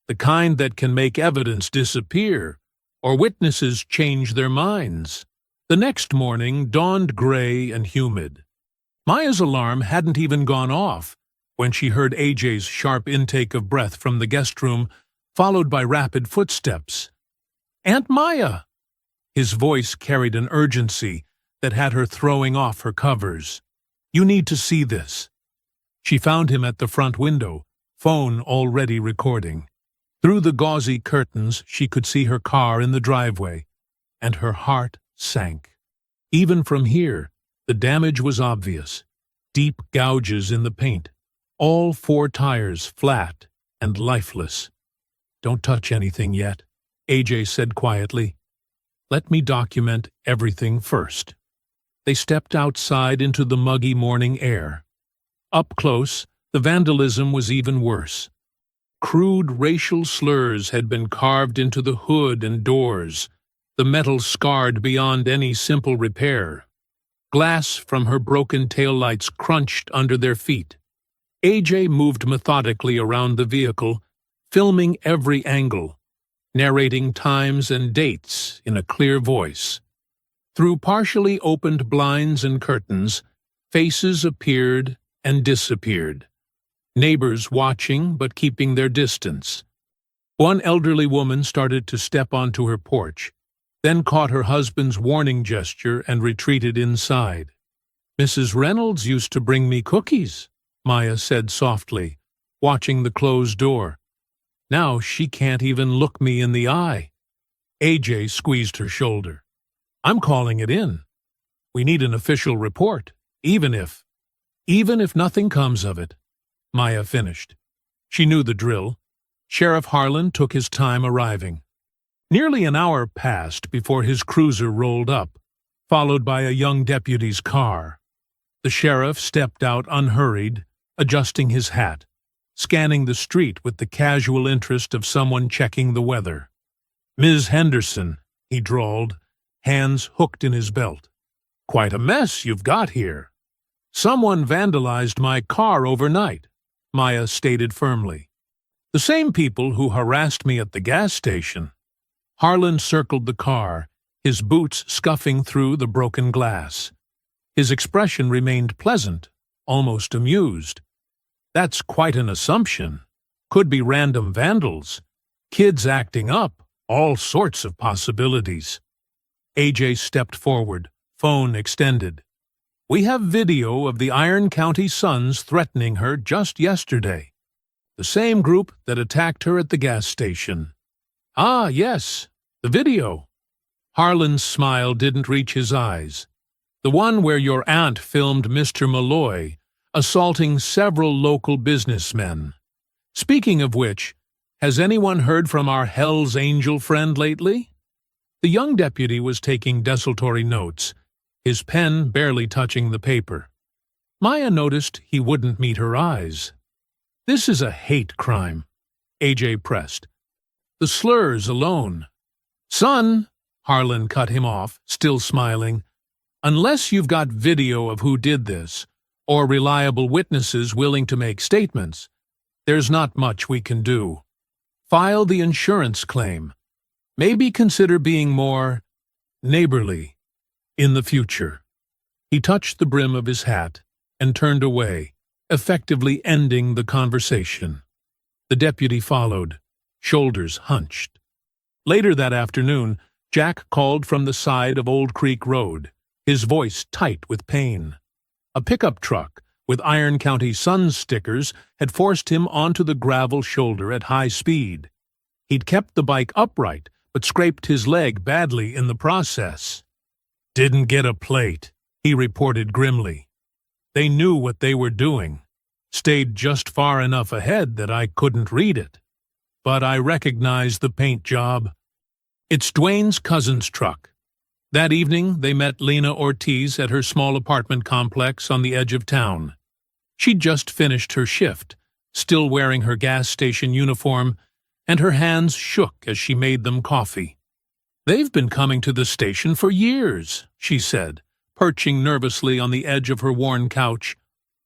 the kind that can make evidence disappear or witnesses change their minds. The next morning dawned gray and humid. Maya's alarm hadn't even gone off when she heard AJ's sharp intake of breath from the guest room, followed by rapid footsteps. Aunt Maya! His voice carried an urgency that had her throwing off her covers. You need to see this. She found him at the front window, phone already recording. Through the gauzy curtains, she could see her car in the driveway, and her heart sank. Even from here, the damage was obvious. Deep gouges in the paint, all 4 tires flat and lifeless. Don't touch anything yet, AJ said quietly. Let me document everything first. They stepped outside into the muggy morning air. Up close, the vandalism was even worse. Crude racial slurs had been carved into the hood and doors, the metal scarred beyond any simple repair. Glass from her broken taillights crunched under their feet. AJ moved methodically around the vehicle, filming every angle, narrating times and dates in a clear voice. Through partially opened blinds and curtains, faces appeared and disappeared. Neighbors watching but keeping their distance. One elderly woman started to step onto her porch, then caught her husband's warning gesture and retreated inside. Mrs. Reynolds used to bring me cookies, Maya said softly, watching the closed door. Now she can't even look me in the eye. AJ squeezed her shoulder. I'm calling it in. We need an official report, even if nothing comes of it. Maya finished. She knew the drill. Sheriff Harlan took his time arriving. Nearly an hour passed before his cruiser rolled up, followed by a young deputy's car. The sheriff stepped out unhurried, adjusting his hat, scanning the street with the casual interest of someone checking the weather. Ms. Henderson, he drawled, hands hooked in his belt. Quite a mess you've got here. Someone vandalized my car overnight, Maya stated firmly. The same people who harassed me at the gas station. Harlan circled the car, his boots scuffing through the broken glass. His expression remained pleasant, almost amused. That's quite an assumption. Could be random vandals, kids acting up, all sorts of possibilities. AJ stepped forward, phone extended. We have video of the Iron County Suns threatening her just yesterday. The same group that attacked her at the gas station. Ah, yes, the video. Harlan's smile didn't reach his eyes. The one where your aunt filmed Mr. Malloy assaulting several local businessmen. Speaking of which, has anyone heard from our Hell's Angel friend lately? The young deputy was taking desultory notes, his pen barely touching the paper. Maya noticed he wouldn't meet her eyes. This is a hate crime, AJ pressed. The slurs alone. Son, Harlan cut him off, still smiling. Unless you've got video of who did this, or reliable witnesses willing to make statements, there's not much we can do. File the insurance claim. Maybe consider being more neighborly in the future. He touched the brim of his hat and turned away, effectively ending the conversation. The deputy followed, shoulders hunched. Later that afternoon, Jack called from the side of Old Creek Road, his voice tight with pain. A pickup truck with Iron County Suns stickers had forced him onto the gravel shoulder at high speed. He'd kept the bike upright, but scraped his leg badly in the process. Didn't get a plate, he reported grimly. They knew what they were doing. Stayed just far enough ahead that I couldn't read it. But I recognized the paint job. It's Dwayne's cousin's truck. That evening, they met Lena Ortiz at her small apartment complex on the edge of town. She'd just finished her shift, still wearing her gas station uniform, and her hands shook as she made them coffee. They've been coming to the station for years, she said, perching nervously on the edge of her worn couch,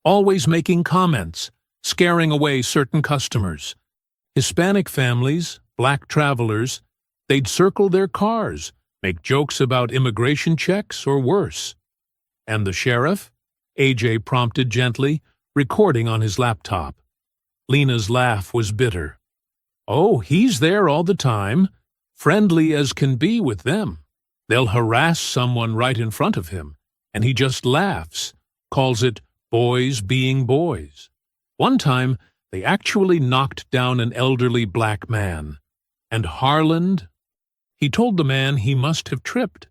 always making comments, scaring away certain customers. Hispanic families, black travelers, they'd circle their cars, make jokes about immigration checks or worse. And the sheriff? AJ prompted gently, recording on his laptop. Lena's laugh was bitter. Oh, he's there all the time, friendly as can be with them. They'll harass someone right in front of him, and he just laughs, calls it boys being boys. One time, they actually knocked down an elderly black man. And Harlan? He told the man he must have tripped,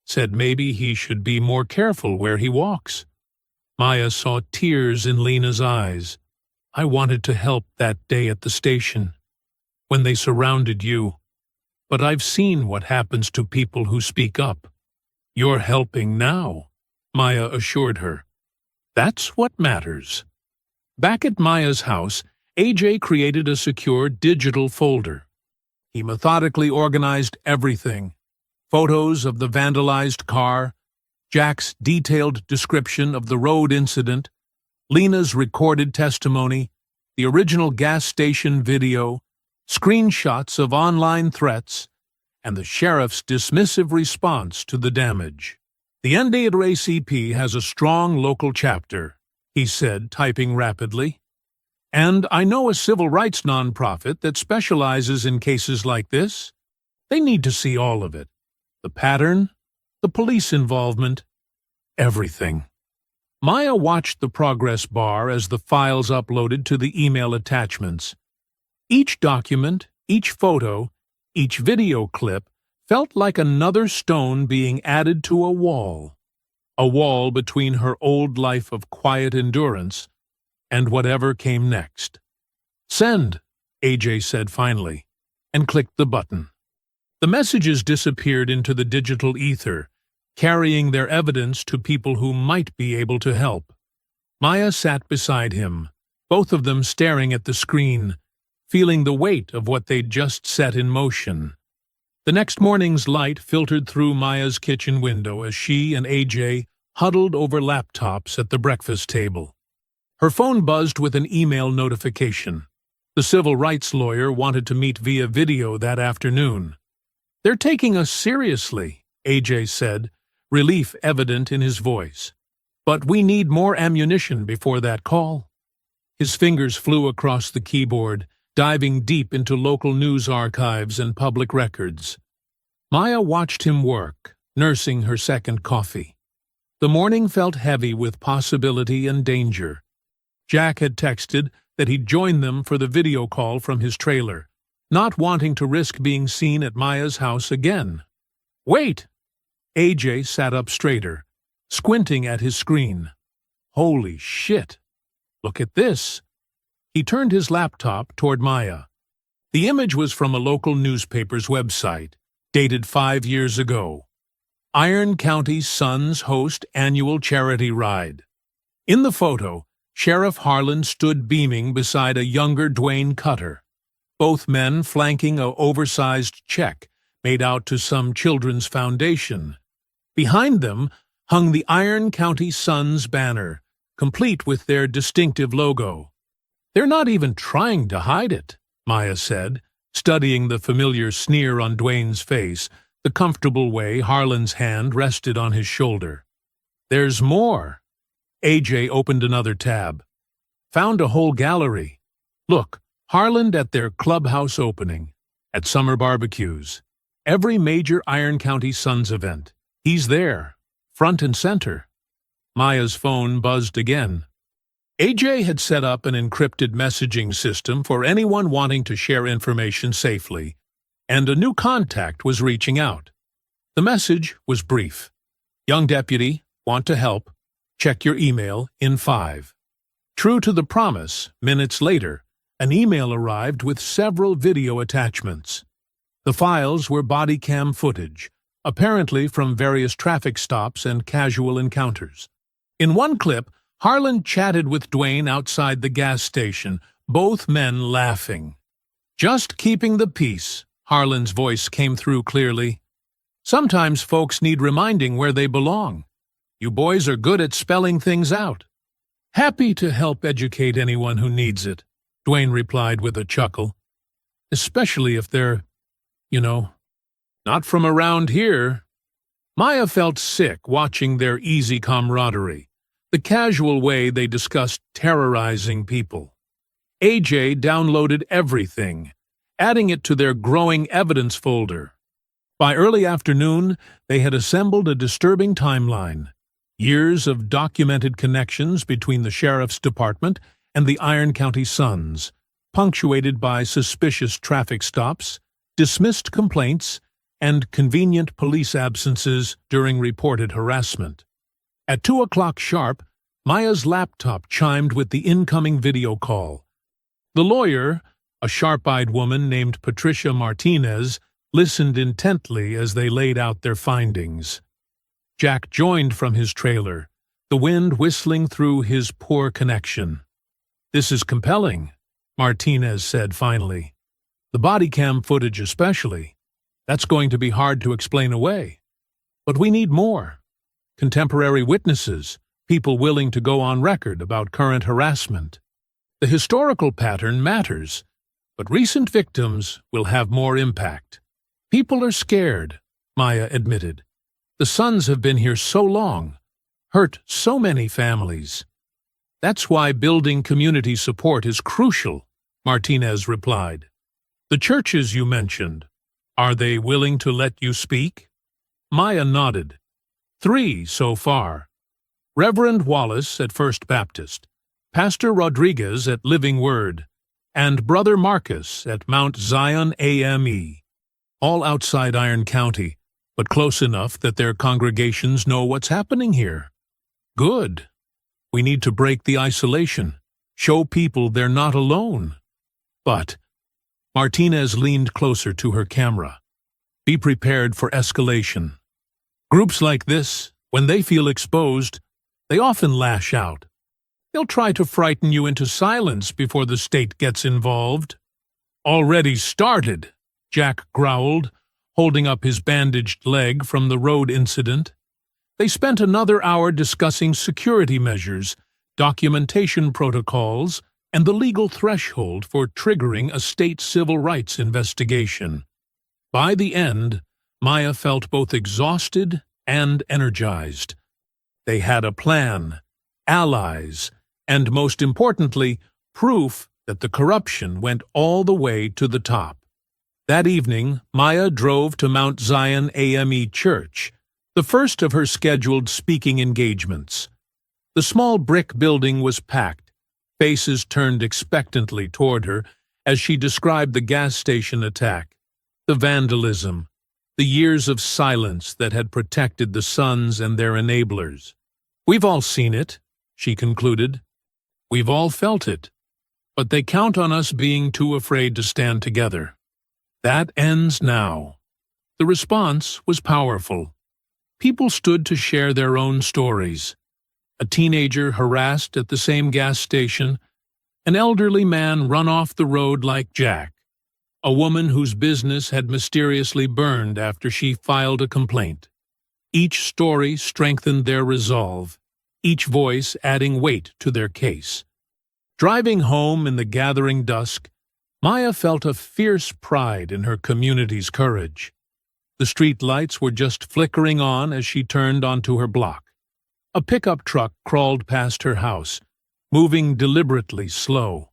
said maybe he should be more careful where he walks. Maya saw tears in Lena's eyes. I wanted to help that day at the station, when they surrounded you. But I've seen what happens to people who speak up. You're helping now, Maya assured her. That's what matters. Back at Maya's house, AJ created a secure digital folder. He methodically organized everything. Photos of the vandalized car, Jack's detailed description of the road incident, Lena's recorded testimony, the original gas station video, screenshots of online threats, and the sheriff's dismissive response to the damage. The NAACP has a strong local chapter, he said, typing rapidly. And I know a civil rights nonprofit that specializes in cases like this. They need to see all of it. The pattern, the police involvement, everything. Maya watched the progress bar as the files uploaded to the email attachments. Each document, each photo, each video clip felt like another stone being added to a wall between her old life of quiet endurance and whatever came next. Send, AJ said finally, and clicked the button. The messages disappeared into the digital ether, carrying their evidence to people who might be able to help. Maya sat beside him, both of them staring at the screen, feeling the weight of what they'd just set in motion. The next morning's light filtered through Maya's kitchen window as she and AJ huddled over laptops at the breakfast table. Her phone buzzed with an email notification. The civil rights lawyer wanted to meet via video that afternoon. They're taking us seriously, AJ said, relief evident in his voice. But we need more ammunition before that call. His fingers flew across the keyboard, diving deep into local news archives and public records. Maya watched him work, nursing her second coffee. The morning felt heavy with possibility and danger. Jack had texted that he'd join them for the video call from his trailer, not wanting to risk being seen at Maya's house again. "Wait!" AJ sat up straighter, squinting at his screen. "Holy shit! Look at this!" He turned his laptop toward Maya. The image was from a local newspaper's website, dated 5 years ago. Iron County Sons host annual charity ride. In the photo, Sheriff Harlan stood beaming beside a younger Dwayne Cutter, both men flanking a oversized check made out to some children's foundation. Behind them hung the Iron County Sons banner, complete with their distinctive logo. "They're not even trying to hide it," Maya said, studying the familiar sneer on Dwayne's face, the comfortable way Harlan's hand rested on his shoulder. "There's more." AJ opened another tab. "Found a whole gallery. Look, Harlan at their clubhouse opening, at summer barbecues, every major Iron County Sons event. He's there, front and center." Maya's phone buzzed again. AJ had set up an encrypted messaging system for anyone wanting to share information safely, and a new contact was reaching out. The message was brief. "Young deputy, want to help. Check your email in 5. True to the promise, minutes later, an email arrived with several video attachments. The files were body cam footage, apparently from various traffic stops and casual encounters. In one clip, Harlan chatted with Dwayne outside the gas station, both men laughing. "Just keeping the peace," Harlan's voice came through clearly. "Sometimes folks need reminding where they belong. You boys are good at spelling things out." "Happy to help educate anyone who needs it," Dwayne replied with a chuckle. "Especially if they're, not from around here." Maya felt sick watching their easy camaraderie, the casual way they discussed terrorizing people. AJ downloaded everything, adding it to their growing evidence folder. By early afternoon, they had assembled a disturbing timeline. Years of documented connections between the sheriff's department and the Iron County Sons, punctuated by suspicious traffic stops, dismissed complaints, and convenient police absences during reported harassment. At 2 o'clock sharp, Maya's laptop chimed with the incoming video call. The lawyer, a sharp-eyed woman named Patricia Martinez, listened intently as they laid out their findings. Jack joined from his trailer, the wind whistling through his poor connection. "This is compelling," Martinez said finally. "The body cam footage especially. That's going to be hard to explain away. But we need more. Contemporary witnesses, people willing to go on record about current harassment. The historical pattern matters, but recent victims will have more impact." "People are scared," Maya admitted. "The Sons have been here so long, hurt so many families." "That's why building community support is crucial," Martinez replied. "The churches you mentioned, are they willing to let you speak?" Maya nodded. 3 so far. Reverend Wallace at First Baptist, Pastor Rodriguez at Living Word, and Brother Marcus at Mount Zion AME. All outside Iron County, but close enough that their congregations know what's happening here. Good. We need to break the isolation, show people they're not alone. But Martinez leaned closer to her camera. "Be prepared for escalation. Groups like this, when they feel exposed, they often lash out. They'll try to frighten you into silence before the state gets involved." "Already started," Jack growled, holding up his bandaged leg from the road incident. They spent another hour discussing security measures, documentation protocols, and the legal threshold for triggering a state civil rights investigation. By the end, Maya felt both exhausted and energized. They had a plan, allies, and most importantly, proof that the corruption went all the way to the top. That evening, Maya drove to Mount Zion AME Church, the first of her scheduled speaking engagements. The small brick building was packed, faces turned expectantly toward her as she described the gas station attack, the vandalism, the years of silence that had protected the sons and their enablers. "We've all seen it," she concluded. "We've all felt it. But they count on us being too afraid to stand together. That ends now." The response was powerful. People stood to share their own stories. A teenager harassed at the same gas station, an elderly man run off the road like Jack, a woman whose business had mysteriously burned after she filed a complaint. Each story strengthened their resolve, each voice adding weight to their case. Driving home in the gathering dusk, Maya felt a fierce pride in her community's courage. The street lights were just flickering on as she turned onto her block. A pickup truck crawled past her house, moving deliberately slow.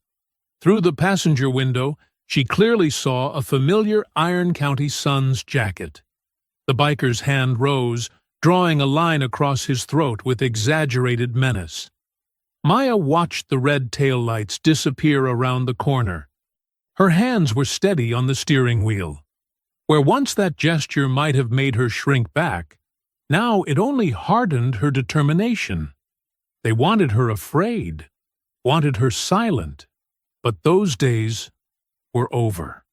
Through the passenger window, she clearly saw a familiar Iron County Sun's jacket. The biker's hand rose, drawing a line across his throat with exaggerated menace. Maya watched the red taillights disappear around the corner. Her hands were steady on the steering wheel. Where once that gesture might have made her shrink back, now it only hardened her determination. They wanted her afraid, wanted her silent, but those days were over.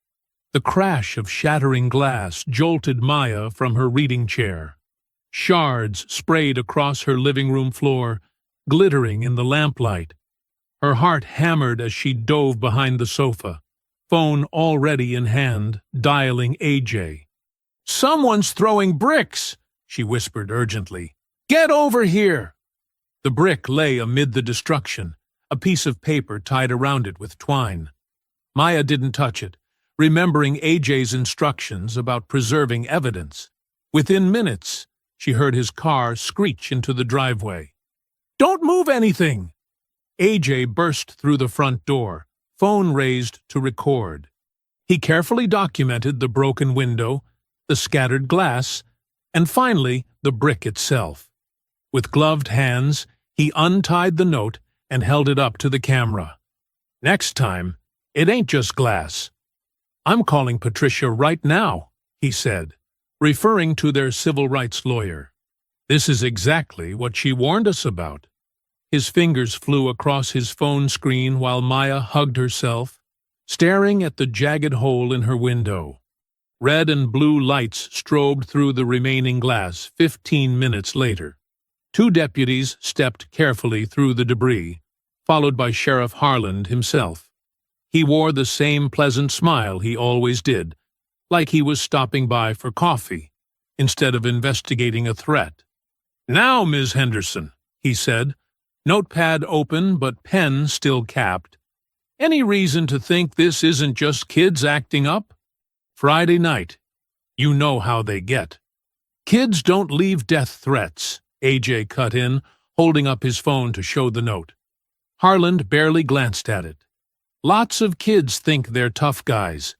The crash of shattering glass jolted Maya from her reading chair. Shards sprayed across her living room floor, glittering in the lamplight. Her heart hammered as she dove behind the sofa, phone already in hand, dialing AJ. "Someone's throwing bricks!" she whispered urgently. "Get over here!" The brick lay amid the destruction, a piece of paper tied around it with twine. Maya didn't touch it, remembering AJ's instructions about preserving evidence. Within minutes, she heard his car screech into the driveway. "Don't move anything!" AJ burst through the front door, phone raised to record. He carefully documented the broken window, the scattered glass, and finally the brick itself. With gloved hands, he untied the note and held it up to the camera. "Next time, it ain't just glass. I'm calling Patricia right now," he said, referring to their civil rights lawyer. "This is exactly what she warned us about." His fingers flew across his phone screen while Maya hugged herself, staring at the jagged hole in her window. Red and blue lights strobed through the remaining glass 15 minutes later. 2 deputies stepped carefully through the debris, followed by Sheriff Harland himself. He wore the same pleasant smile he always did, like he was stopping by for coffee, instead of investigating a threat. "Now, Ms. Henderson," he said, notepad open but pen still capped. "Any reason to think this isn't just kids acting up? Friday night. You know how they get." "Kids don't leave death threats," AJ cut in, holding up his phone to show the note. Harland barely glanced at it. "Lots of kids think they're tough guys,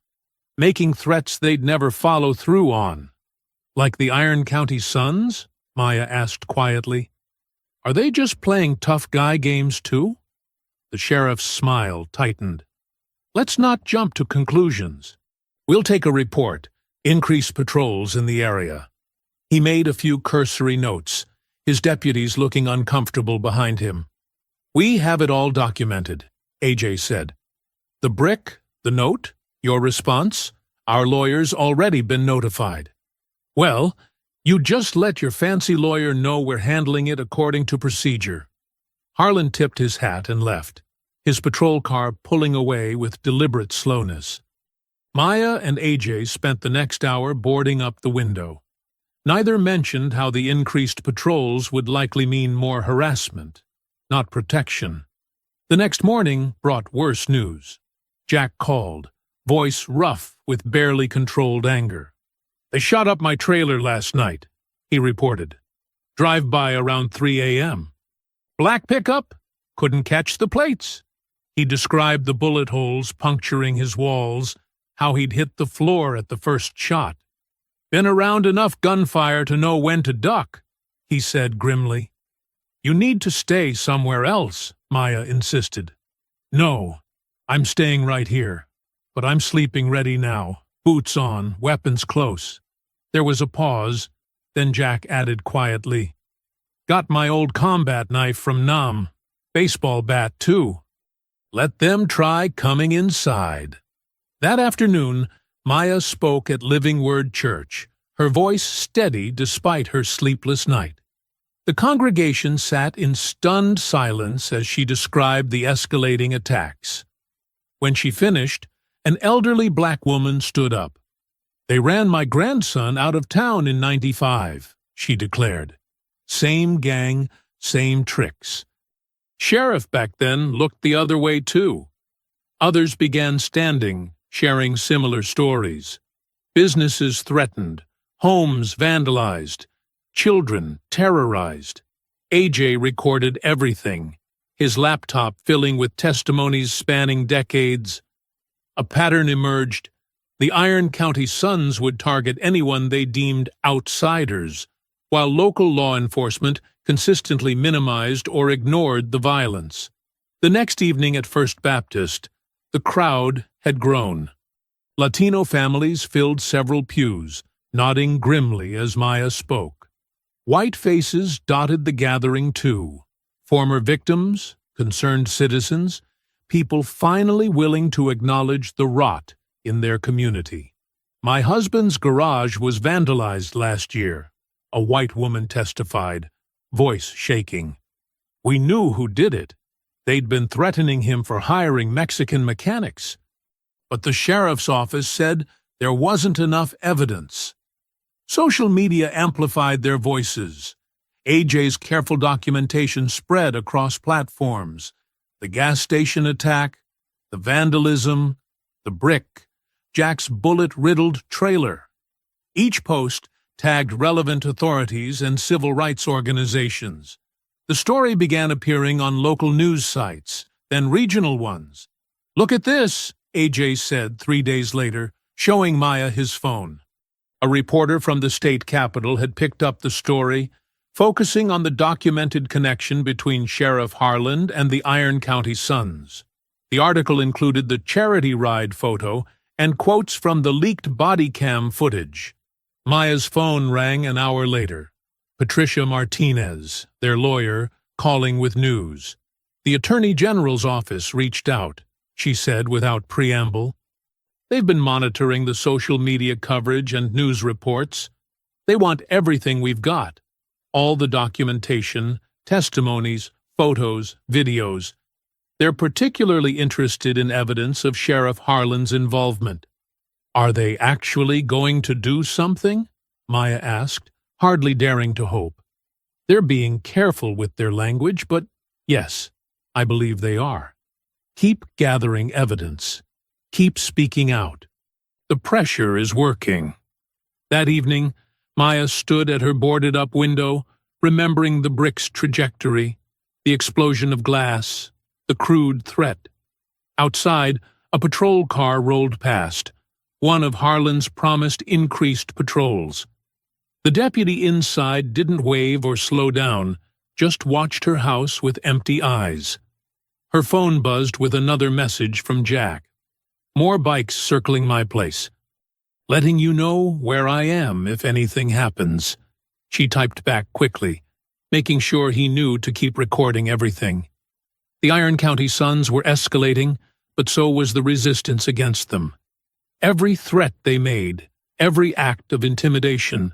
making threats they'd never follow through on." "Like the Iron County Suns?" Maya asked quietly. "Are they just playing tough guy games too?" The sheriff's smile tightened. "Let's not jump to conclusions. We'll take a report, increase patrols in the area." He made a few cursory notes, his deputies looking uncomfortable behind him. "We have it all documented," AJ said. "The brick, the note, your response, our lawyer's already been notified." "Well, you just let your fancy lawyer know we're handling it according to procedure." Harlan tipped his hat and left, his patrol car pulling away with deliberate slowness. Maya and AJ spent the next hour boarding up the window. Neither mentioned how the increased patrols would likely mean more harassment, not protection. The next morning brought worse news. Jack called, voice rough with barely controlled anger. "They shot up my trailer last night," he reported. Drive by around 3 a.m. Black pickup? Couldn't catch the plates. He described the bullet holes puncturing his walls, how he'd hit the floor at the first shot. Been around enough gunfire to know when to duck, he said grimly. You need to stay somewhere else, Maya insisted. No, I'm staying right here, but I'm sleeping ready now, boots on, weapons close. There was a pause, then Jack added quietly, Got my old combat knife from Nam, baseball bat too. Let them try coming inside. That afternoon, Maya spoke at Living Word Church, her voice steady despite her sleepless night. The congregation sat in stunned silence as she described the escalating attacks. When she finished, an elderly black woman stood up. They ran my grandson out of town in '95, she declared. Same gang, same tricks. Sheriff back then looked the other way too. Others began standing, sharing similar stories. Businesses threatened, homes vandalized, children terrorized. AJ recorded everything, his laptop filling with testimonies spanning decades. A pattern emerged. The Iron County Suns would target anyone they deemed outsiders, while local law enforcement consistently minimized or ignored the violence. The next evening at First Baptist, the crowd had grown. Latino families filled several pews, nodding grimly as Maya spoke. White faces dotted the gathering too. Former victims, concerned citizens, people finally willing to acknowledge the rot in their community. My husband's garage was vandalized last year, a white woman testified, voice shaking. We knew who did it. They'd been threatening him for hiring Mexican mechanics. But the sheriff's office said there wasn't enough evidence. Social media amplified their voices. AJ's careful documentation spread across platforms. The gas station attack, the vandalism, the brick, Jack's bullet-riddled trailer. Each post tagged relevant authorities and civil rights organizations. The story began appearing on local news sites, then regional ones. Look at this, AJ said 3 days later, showing Maya his phone. A reporter from the state capitol had picked up the story, focusing on the documented connection between Sheriff Harland and the Iron County Suns. The article included the charity ride photo and quotes from the leaked body cam footage. Maya's phone rang an hour later. Patricia Martinez, their lawyer, calling with news. The Attorney General's office reached out, she said without preamble. They've been monitoring the social media coverage and news reports. They want everything we've got. All the documentation, testimonies, photos, videos. They're particularly interested in evidence of Sheriff Harland's involvement. Are they actually going to do something? Maya asked, hardly daring to hope. They're being careful with their language, but yes, I believe they are. Keep gathering evidence. Keep speaking out. The pressure is working. That evening, Maya stood at her boarded-up window, remembering the brick's trajectory, the explosion of glass, the crude threat. Outside, a patrol car rolled past, one of Harland's promised increased patrols. The deputy inside didn't wave or slow down, just watched her house with empty eyes. Her phone buzzed with another message from Jack. More bikes circling my place. Letting you know where I am if anything happens. She typed back quickly, making sure he knew to keep recording everything. The Iron County Suns were escalating, but so was the resistance against them. Every threat they made, every act of intimidation,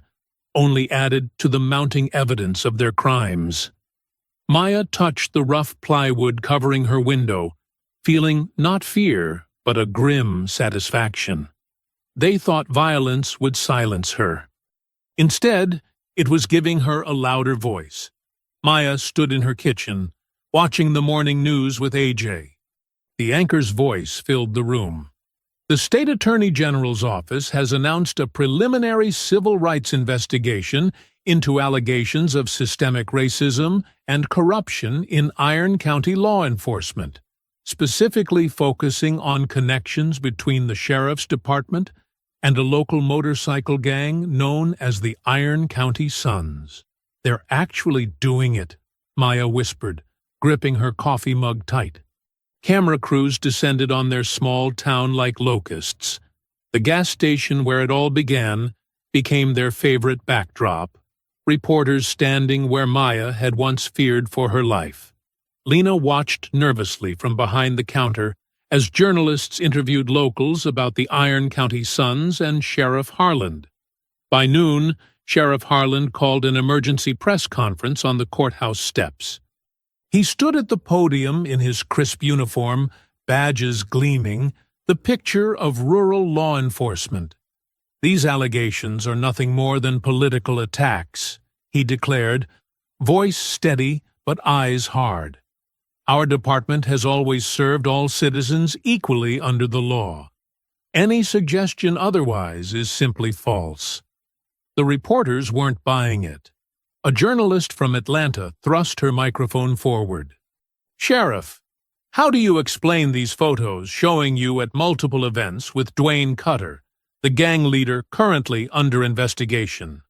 only added to the mounting evidence of their crimes. Maya touched the rough plywood covering her window, feeling not fear, but a grim satisfaction. They thought violence would silence her. Instead, it was giving her a louder voice. Maya stood in her kitchen, watching the morning news with AJ. The anchor's voice filled the room. The State Attorney General's office has announced a preliminary civil rights investigation into allegations of systemic racism and corruption in Iron County law enforcement, specifically focusing on connections between the sheriff's department and a local motorcycle gang known as the Iron County Sons. "They're actually doing it," Maya whispered, gripping her coffee mug tight. Camera crews descended on their small town like locusts. The gas station where it all began became their favorite backdrop, reporters standing where Maya had once feared for her life. Lena watched nervously from behind the counter as journalists interviewed locals about the Iron County Sons and Sheriff Harland. By noon, Sheriff Harland called an emergency press conference on the courthouse steps. He stood at the podium in his crisp uniform, badges gleaming, the picture of rural law enforcement. "These allegations are nothing more than political attacks," he declared, voice steady but eyes hard. "Our department has always served all citizens equally under the law. Any suggestion otherwise is simply false." The reporters weren't buying it. A journalist from Atlanta thrust her microphone forward. "Sheriff, how do you explain these photos showing you at multiple events with Dwayne Cutter, the gang leader currently under investigation?"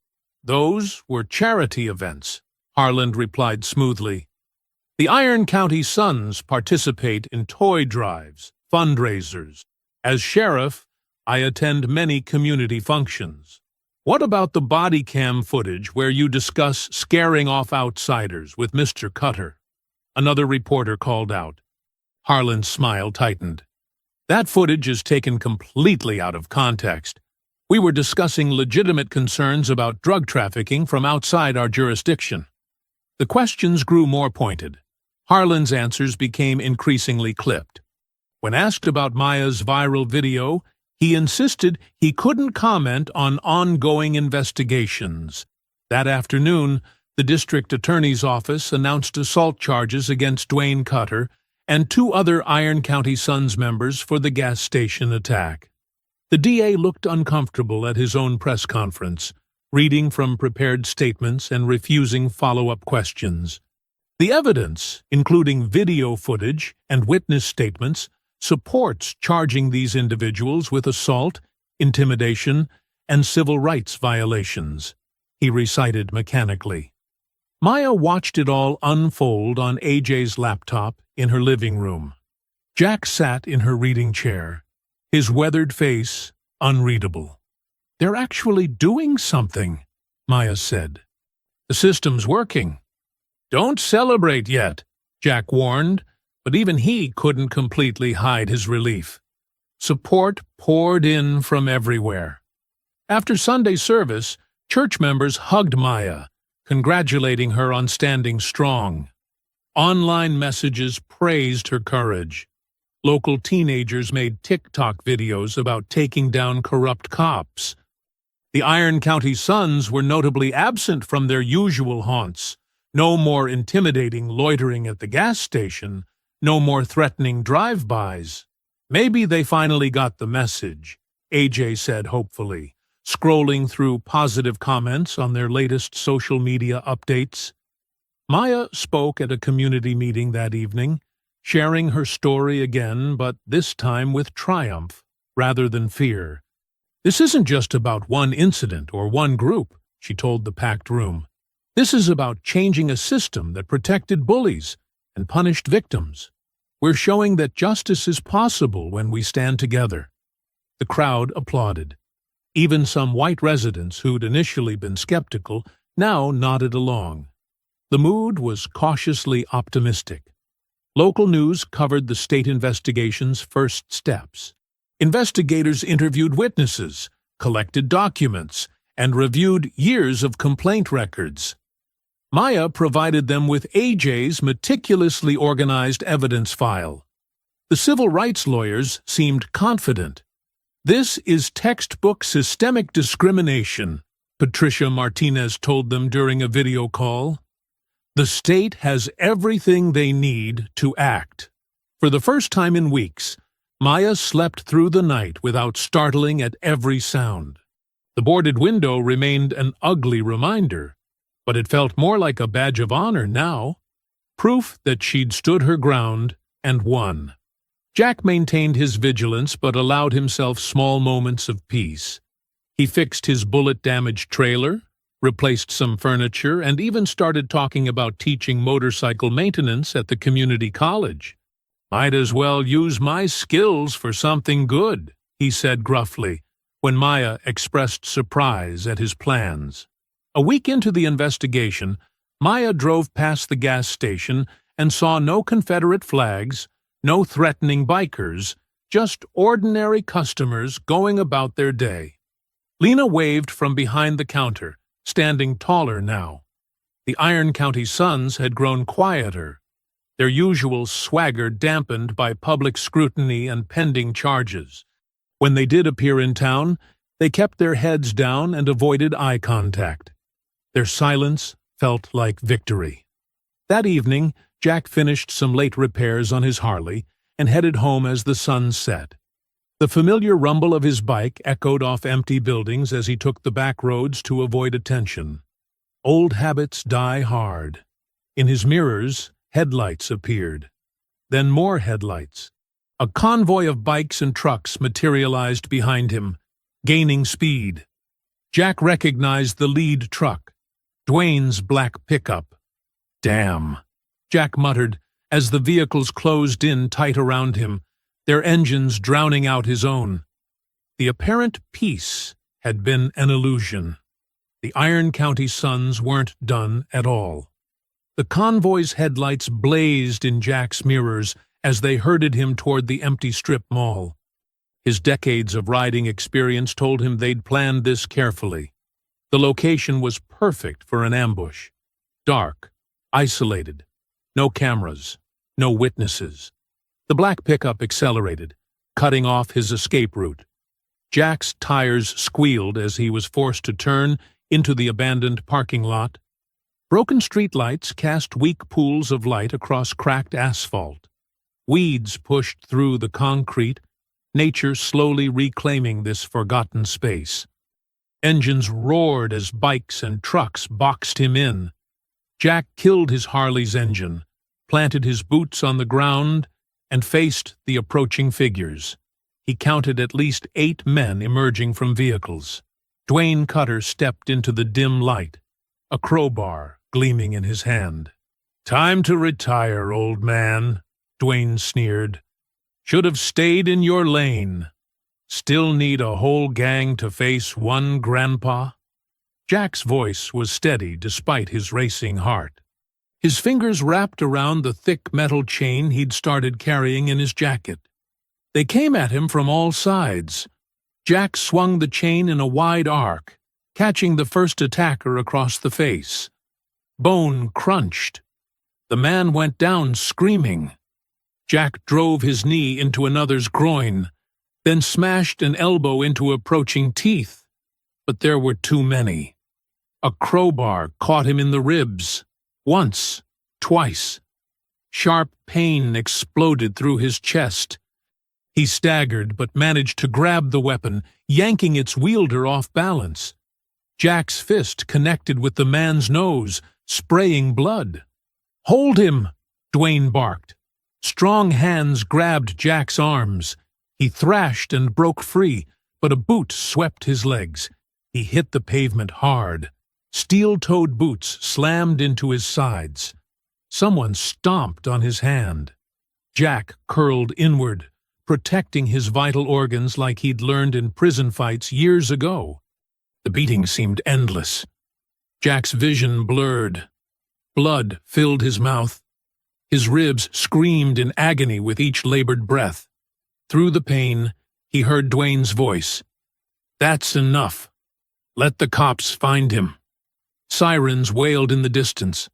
"Those were charity events," Harland replied smoothly. "The Iron County Sons participate in toy drives, fundraisers. As sheriff, I attend many community functions. What about the body cam footage where you discuss scaring off outsiders with Mr. Cutter?" Another reporter called out. Harland's smile tightened. "That footage is taken completely out of context. We were discussing legitimate concerns about drug trafficking from outside our jurisdiction." The questions grew more pointed. Harland's answers became increasingly clipped. When asked about Maya's viral video, he insisted he couldn't comment on ongoing investigations. That afternoon, the district attorney's office announced assault charges against Dwayne Cutter and 2 other Iron County Sons members for the gas station attack. The DA looked uncomfortable at his own press conference, reading from prepared statements and refusing follow-up questions. The evidence, including video footage and witness statements, supports charging these individuals with assault, intimidation, and civil rights violations, he recited mechanically. Maya watched it all unfold on AJ's laptop in her living room. Jack sat in her reading chair, his weathered face unreadable. "They're actually doing something," Maya said. "The system's working." "Don't celebrate yet," Jack warned, but even he couldn't completely hide his relief. Support poured in from everywhere. After Sunday service, church members hugged Maya, congratulating her on standing strong. Online messages praised her courage. Local teenagers made TikTok videos about taking down corrupt cops. The Iron County Sons were notably absent from their usual haunts. No more intimidating loitering at the gas station, no more threatening drive-bys. "Maybe they finally got the message," AJ said hopefully, scrolling through positive comments on their latest social media updates. Maya spoke at a community meeting that evening, sharing her story again, but this time with triumph rather than fear. "This isn't just about one incident or one group," she told the packed room. "This is about changing a system that protected bullies and punished victims. We're showing that justice is possible when we stand together." The crowd applauded. Even some white residents who'd initially been skeptical now nodded along. The mood was cautiously optimistic. Local news covered the state investigation's first steps. Investigators interviewed witnesses, collected documents, and reviewed years of complaint records. Maya provided them with AJ's meticulously organized evidence file. The civil rights lawyers seemed confident. "This is textbook systemic discrimination," Patricia Martinez told them during a video call. "The state has everything they need to act." For the first time in weeks, Maya slept through the night without startling at every sound. The boarded window remained an ugly reminder, but it felt more like a badge of honor now, proof that she'd stood her ground and won. Jack maintained his vigilance but allowed himself small moments of peace. He fixed his bullet-damaged trailer, replaced some furniture, and even started talking about teaching motorcycle maintenance at the community college. "Might as well use my skills for something good," he said gruffly, when Maya expressed surprise at his plans. A week into the investigation, Maya drove past the gas station and saw no Confederate flags, no threatening bikers, just ordinary customers going about their day. Lena waved from behind the counter, standing taller now. The Iron County Suns had grown quieter, their usual swagger dampened by public scrutiny and pending charges. When they did appear in town, they kept their heads down and avoided eye contact. Their silence felt like victory. That evening, Jack finished some late repairs on his Harley and headed home as the sun set. The familiar rumble of his bike echoed off empty buildings as he took the back roads to avoid attention. Old habits die hard. In his mirrors, headlights appeared. Then more headlights. A convoy of bikes and trucks materialized behind him, gaining speed. Jack recognized the lead truck, Dwayne's black pickup. "Damn," Jack muttered as the vehicles closed in tight around him, their engines drowning out his own. The apparent peace had been an illusion. The Iron County Suns weren't done at all. The convoy's headlights blazed in Jack's mirrors as they herded him toward the empty strip mall. His decades of riding experience told him they'd planned this carefully. The location was perfect for an ambush. Dark, isolated, no cameras, no witnesses. The black pickup accelerated, cutting off his escape route. Jack's tires squealed as he was forced to turn into the abandoned parking lot. Broken streetlights cast weak pools of light across cracked asphalt. Weeds pushed through the concrete, nature slowly reclaiming this forgotten space. Engines roared as bikes and trucks boxed him in. Jack killed his Harley's engine, planted his boots on the ground, and faced the approaching figures. He counted at least 8 men emerging from vehicles. Dwayne Cutter stepped into the dim light, a crowbar gleaming in his hand. "Time to retire, old man," Dwayne sneered. "Should have stayed in your lane. Still need a whole gang to face one grandpa?" Jack's voice was steady despite his racing heart. His fingers wrapped around the thick metal chain he'd started carrying in his jacket. They came at him from all sides. Jack swung the chain in a wide arc, catching the first attacker across the face. Bone crunched. The man went down screaming. Jack drove his knee into another's groin, then smashed an elbow into approaching teeth. But there were too many. A crowbar caught him in the ribs. Once, twice. Sharp pain exploded through his chest. He staggered but managed to grab the weapon, yanking its wielder off balance. Jack's fist connected with the man's nose, spraying blood. "Hold him!" Dwayne barked. Strong hands grabbed Jack's arms. He thrashed and broke free, but a boot swept his legs. He hit the pavement hard. Steel-toed boots slammed into his sides. Someone stomped on his hand. Jack curled inward, protecting his vital organs like he'd learned in prison fights years ago. The beating seemed endless. Jack's vision blurred. Blood filled his mouth. His ribs screamed in agony with each labored breath. Through the pain, he heard Dwayne's voice. "That's enough. Let the cops find him." Sirens wailed in the distance.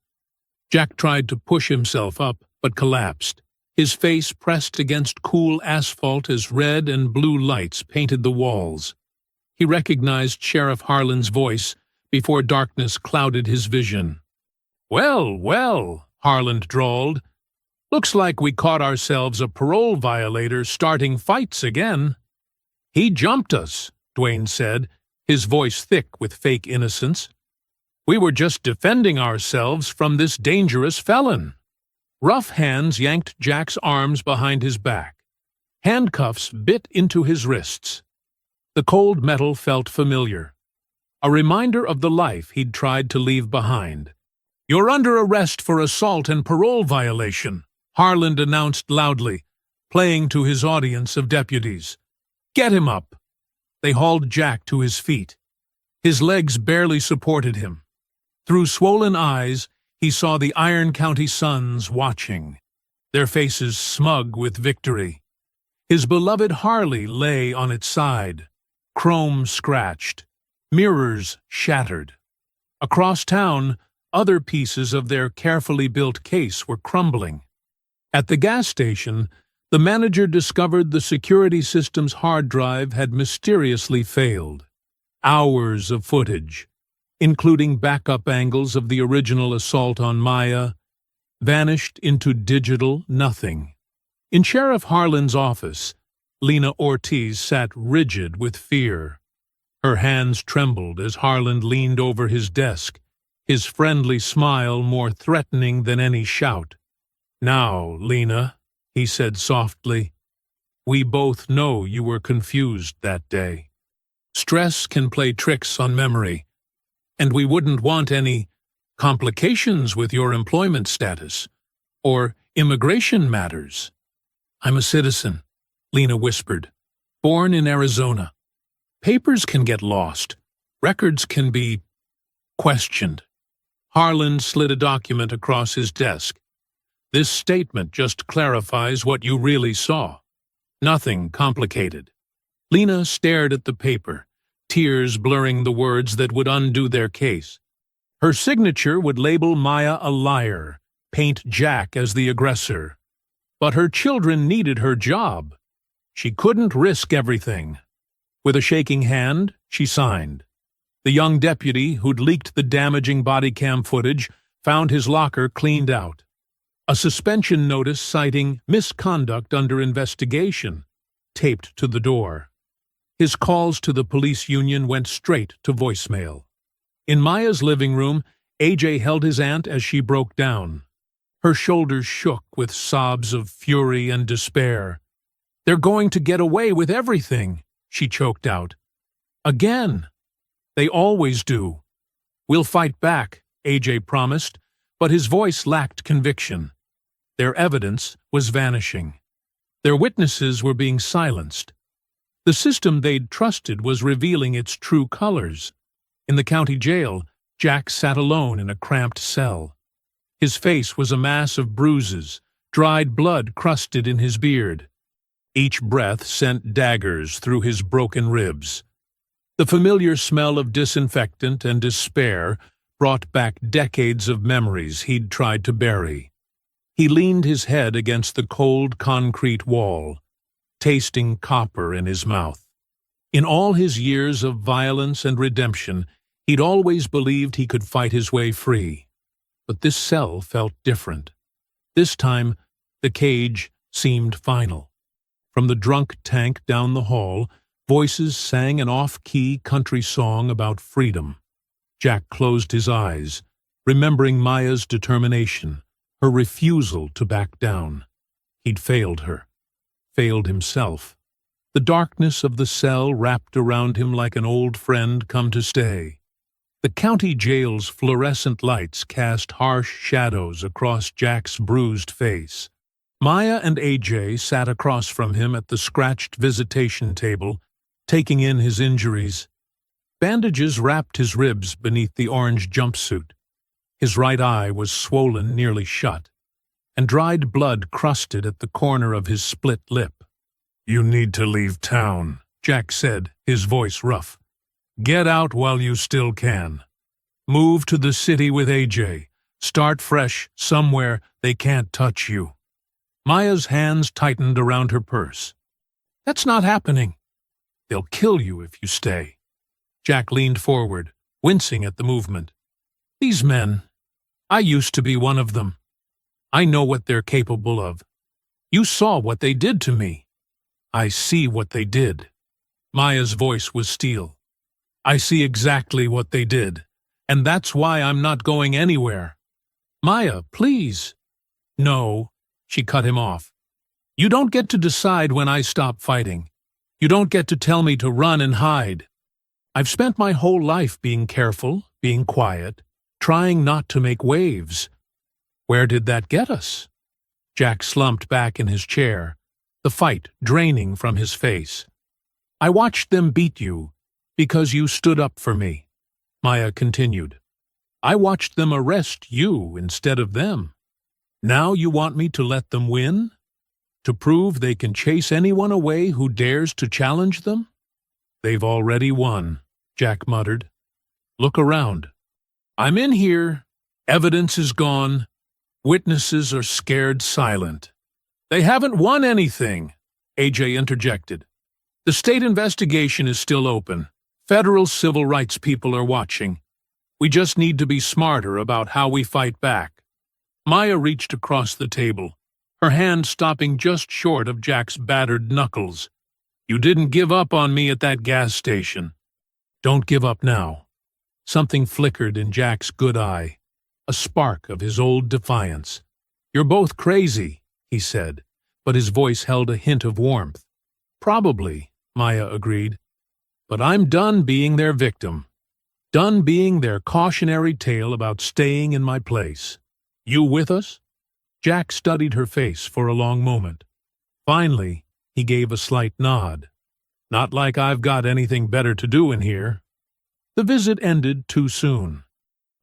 Jack tried to push himself up, but collapsed. His face pressed against cool asphalt as red and blue lights painted the walls. He recognized Sheriff Harlan's voice before darkness clouded his vision. "Well, well," Harlan drawled. "Looks like we caught ourselves a parole violator starting fights again." "He jumped us," Dwayne said, his voice thick with fake innocence. We were just defending ourselves from this dangerous felon. Rough hands yanked Jack's arms behind his back. Handcuffs bit into his wrists. The cold metal felt familiar, a reminder of the life he'd tried to leave behind. "You're under arrest for assault and parole violation," Harland announced loudly, playing to his audience of deputies. "Get him up." They hauled Jack to his feet. His legs barely supported him. Through swollen eyes, he saw the Iron County Suns watching, their faces smug with victory. His beloved Harley lay on its side, chrome scratched, mirrors shattered. Across town, other pieces of their carefully built case were crumbling. At the gas station, the manager discovered the security system's hard drive had mysteriously failed. Hours of footage, including backup angles of the original assault on Maya, vanished into digital nothing. In Sheriff Harlan's office, Lena Ortiz sat rigid with fear. Her hands trembled as Harlan leaned over his desk, his friendly smile more threatening than any shout. "Now, Lena," he said softly, "we both know you were confused that day. Stress can play tricks on memory, and we wouldn't want any complications with your employment status or immigration matters." "I'm a citizen," Lena whispered, "born in Arizona. Papers can get lost. Records can be questioned." Harlan slid a document across his desk. "This statement just clarifies what you really saw. Nothing complicated." Lena stared at the paper, tears blurring the words that would undo their case. Her signature would label Maya a liar, paint Jack as the aggressor. But her children needed her job. She couldn't risk everything. With a shaking hand, she signed. The young deputy who'd leaked the damaging body cam footage found his locker cleaned out. A suspension notice citing misconduct under investigation taped to the door. His calls to the police union went straight to voicemail. In Maya's living room, AJ held his aunt as she broke down. Her shoulders shook with sobs of fury and despair. "They're going to get away with everything," she choked out. "Again. They always do." "We'll fight back," AJ promised, but his voice lacked conviction. Their evidence was vanishing. Their witnesses were being silenced. The system they'd trusted was revealing its true colors. In the county jail, Jack sat alone in a cramped cell. His face was a mass of bruises, dried blood crusted in his beard. Each breath sent daggers through his broken ribs. The familiar smell of disinfectant and despair brought back decades of memories he'd tried to bury. He leaned his head against the cold concrete wall, tasting copper in his mouth. In all his years of violence and redemption, he'd always believed he could fight his way free. But this cell felt different. This time, the cage seemed final. From the drunk tank down the hall, voices sang an off-key country song about freedom. Jack closed his eyes, remembering Maya's determination, her refusal to back down. He'd failed her, failed himself. The darkness of the cell wrapped around him like an old friend come to stay. The county jail's fluorescent lights cast harsh shadows across Jack's bruised face. Maya and AJ sat across from him at the scratched visitation table, taking in his injuries. Bandages wrapped his ribs beneath the orange jumpsuit. His right eye was swollen nearly shut, and dried blood crusted at the corner of his split lip. "You need to leave town," Jack said, his voice rough. "Get out while you still can. Move to the city with AJ. Start fresh somewhere they can't touch you." Maya's hands tightened around her purse. "That's not happening. They'll kill you if you stay." Jack leaned forward, wincing at the movement. "These men, I used to be one of them. I know what they're capable of. You saw what they did to me. I see what they did." Maya's voice was steel. "I see exactly what they did, And that's why I'm not going anywhere. Maya, please. No, she cut him off. You don't get to decide when I stop fighting. You don't get to tell me to run and hide. I've spent my whole life being careful, being quiet, trying not to make waves. Where did that get us? Jack slumped back in his chair, the fight draining from his face. I watched them beat you because you stood up for me, Maya continued. I watched them arrest you instead of them. Now you want me to let them win? To prove they can chase anyone away who dares to challenge them? They've already won, Jack muttered. Look around. I'm in here. Evidence is gone. Witnesses are scared silent. They haven't won anything, AJ interjected. The state investigation is still open. Federal civil rights people are watching. We just need to be smarter about how we fight back. Maya reached across the table, her hand stopping just short of Jack's battered knuckles. You didn't give up on me at that gas station. Don't give up now. Something flickered in Jack's good eye, a spark of his old defiance. You're both crazy, he said, but his voice held a hint of warmth. Probably, Maya agreed. But I'm done being their victim. Done being their cautionary tale about staying in my place. You with us? Jack studied her face for a long moment. Finally, he gave a slight nod. Not like I've got anything better to do in here. The visit ended too soon.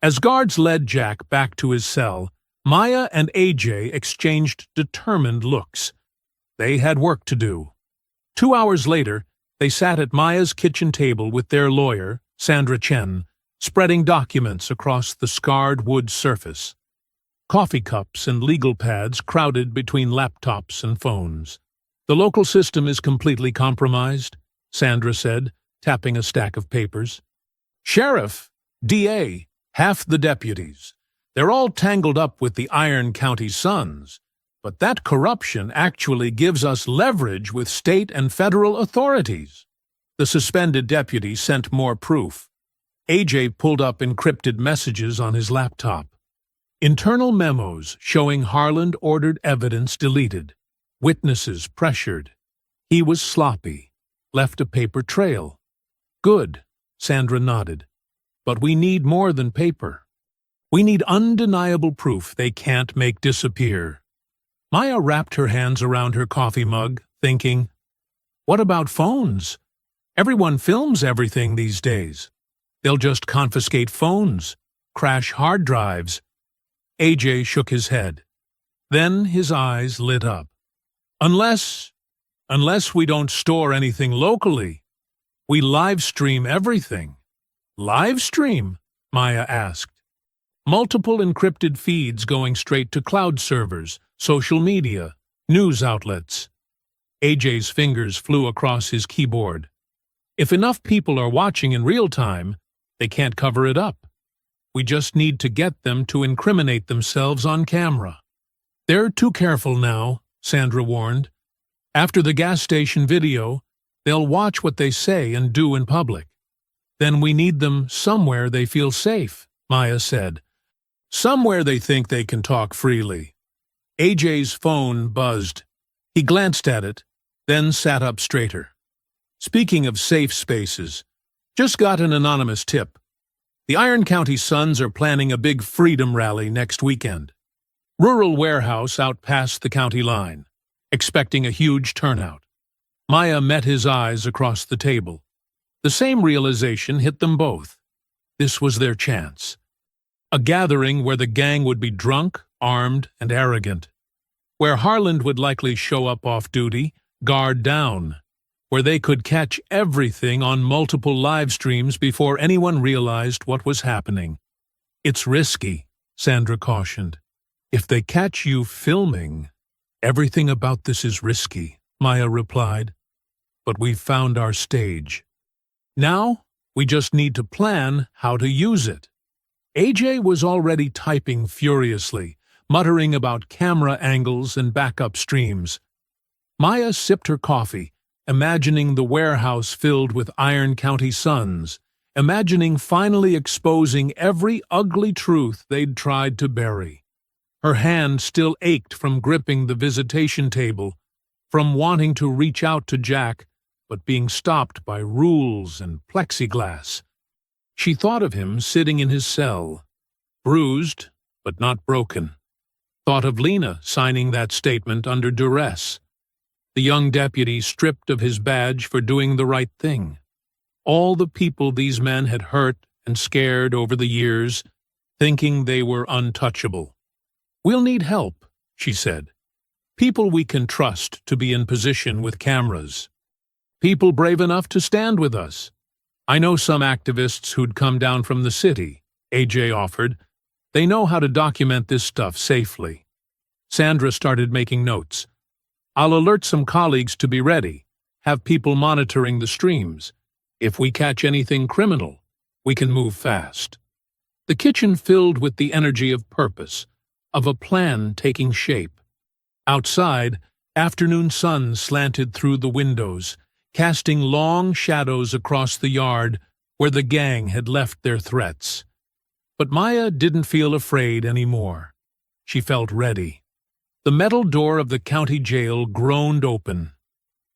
As guards led Jack back to his cell, Maya and AJ exchanged determined looks. They had work to do. 2 hours later, they sat at Maya's kitchen table with their lawyer, Sandra Chen, spreading documents across the scarred wood surface. Coffee cups and legal pads crowded between laptops and phones. The local system is completely compromised, Sandra said, tapping a stack of papers. Sheriff, DA, half the deputies. They're all tangled up with the Iron County Suns, but that corruption actually gives us leverage with state and federal authorities. The suspended deputy sent more proof. AJ pulled up encrypted messages on his laptop. Internal memos showing Harland ordered evidence deleted. Witnesses pressured. He was sloppy. Left a paper trail. Good, Sandra nodded. But we need more than paper. We need undeniable proof they can't make disappear. Maya wrapped her hands around her coffee mug, thinking, what about phones? Everyone films everything these days. They'll just confiscate phones, crash hard drives. AJ shook his head. Then his eyes lit up. Unless we don't store anything locally. We live stream everything. Live stream? Maya asked. Multiple encrypted feeds going straight to cloud servers, social media, news outlets. AJ's fingers flew across his keyboard. If enough people are watching in real time, they can't cover it up. We just need to get them to incriminate themselves on camera. They're too careful now, Sandra warned. After the gas station video, they'll watch what they say and do in public. Then we need them somewhere they feel safe, Maya said. Somewhere they think they can talk freely. AJ's phone buzzed. He glanced at it, then sat up straighter. Speaking of safe spaces, just got an anonymous tip. The Iron County Suns are planning a big freedom rally next weekend. Rural warehouse out past the county line, expecting a huge turnout. Maya met his eyes across the table. The same realization hit them both. This was their chance. A gathering where the gang would be drunk, armed, and arrogant. Where Harland would likely show up off-duty, guard down. Where they could catch everything on multiple live streams before anyone realized what was happening. It's risky, Sandra cautioned. If they catch you filming, everything about this is risky, Maya replied. But we've found our stage. Now, we just need to plan how to use it. AJ was already typing furiously, muttering about camera angles and backup streams. Maya sipped her coffee, imagining the warehouse filled with Iron County Suns, imagining finally exposing every ugly truth they'd tried to bury. Her hand still ached from gripping the visitation table, from wanting to reach out to Jack, but being stopped by rules and plexiglass. She thought of him sitting in his cell, bruised but not broken. Thought of Lena signing that statement under duress. The young deputy stripped of his badge for doing the right thing. All the people these men had hurt and scared over the years, thinking they were untouchable. "We'll need help," she said. "People we can trust to be in position with cameras. People brave enough to stand with us. I know some activists who'd come down from the city," AJ offered. "They know how to document this stuff safely." Sandra started making notes. "I'll alert some colleagues to be ready, have people monitoring the streams. If we catch anything criminal, we can move fast." The kitchen filled with the energy of purpose, of a plan taking shape. Outside, afternoon sun slanted through the windows, casting long shadows across the yard where the gang had left their threats. But Maya didn't feel afraid anymore. She felt ready. The metal door of the county jail groaned open.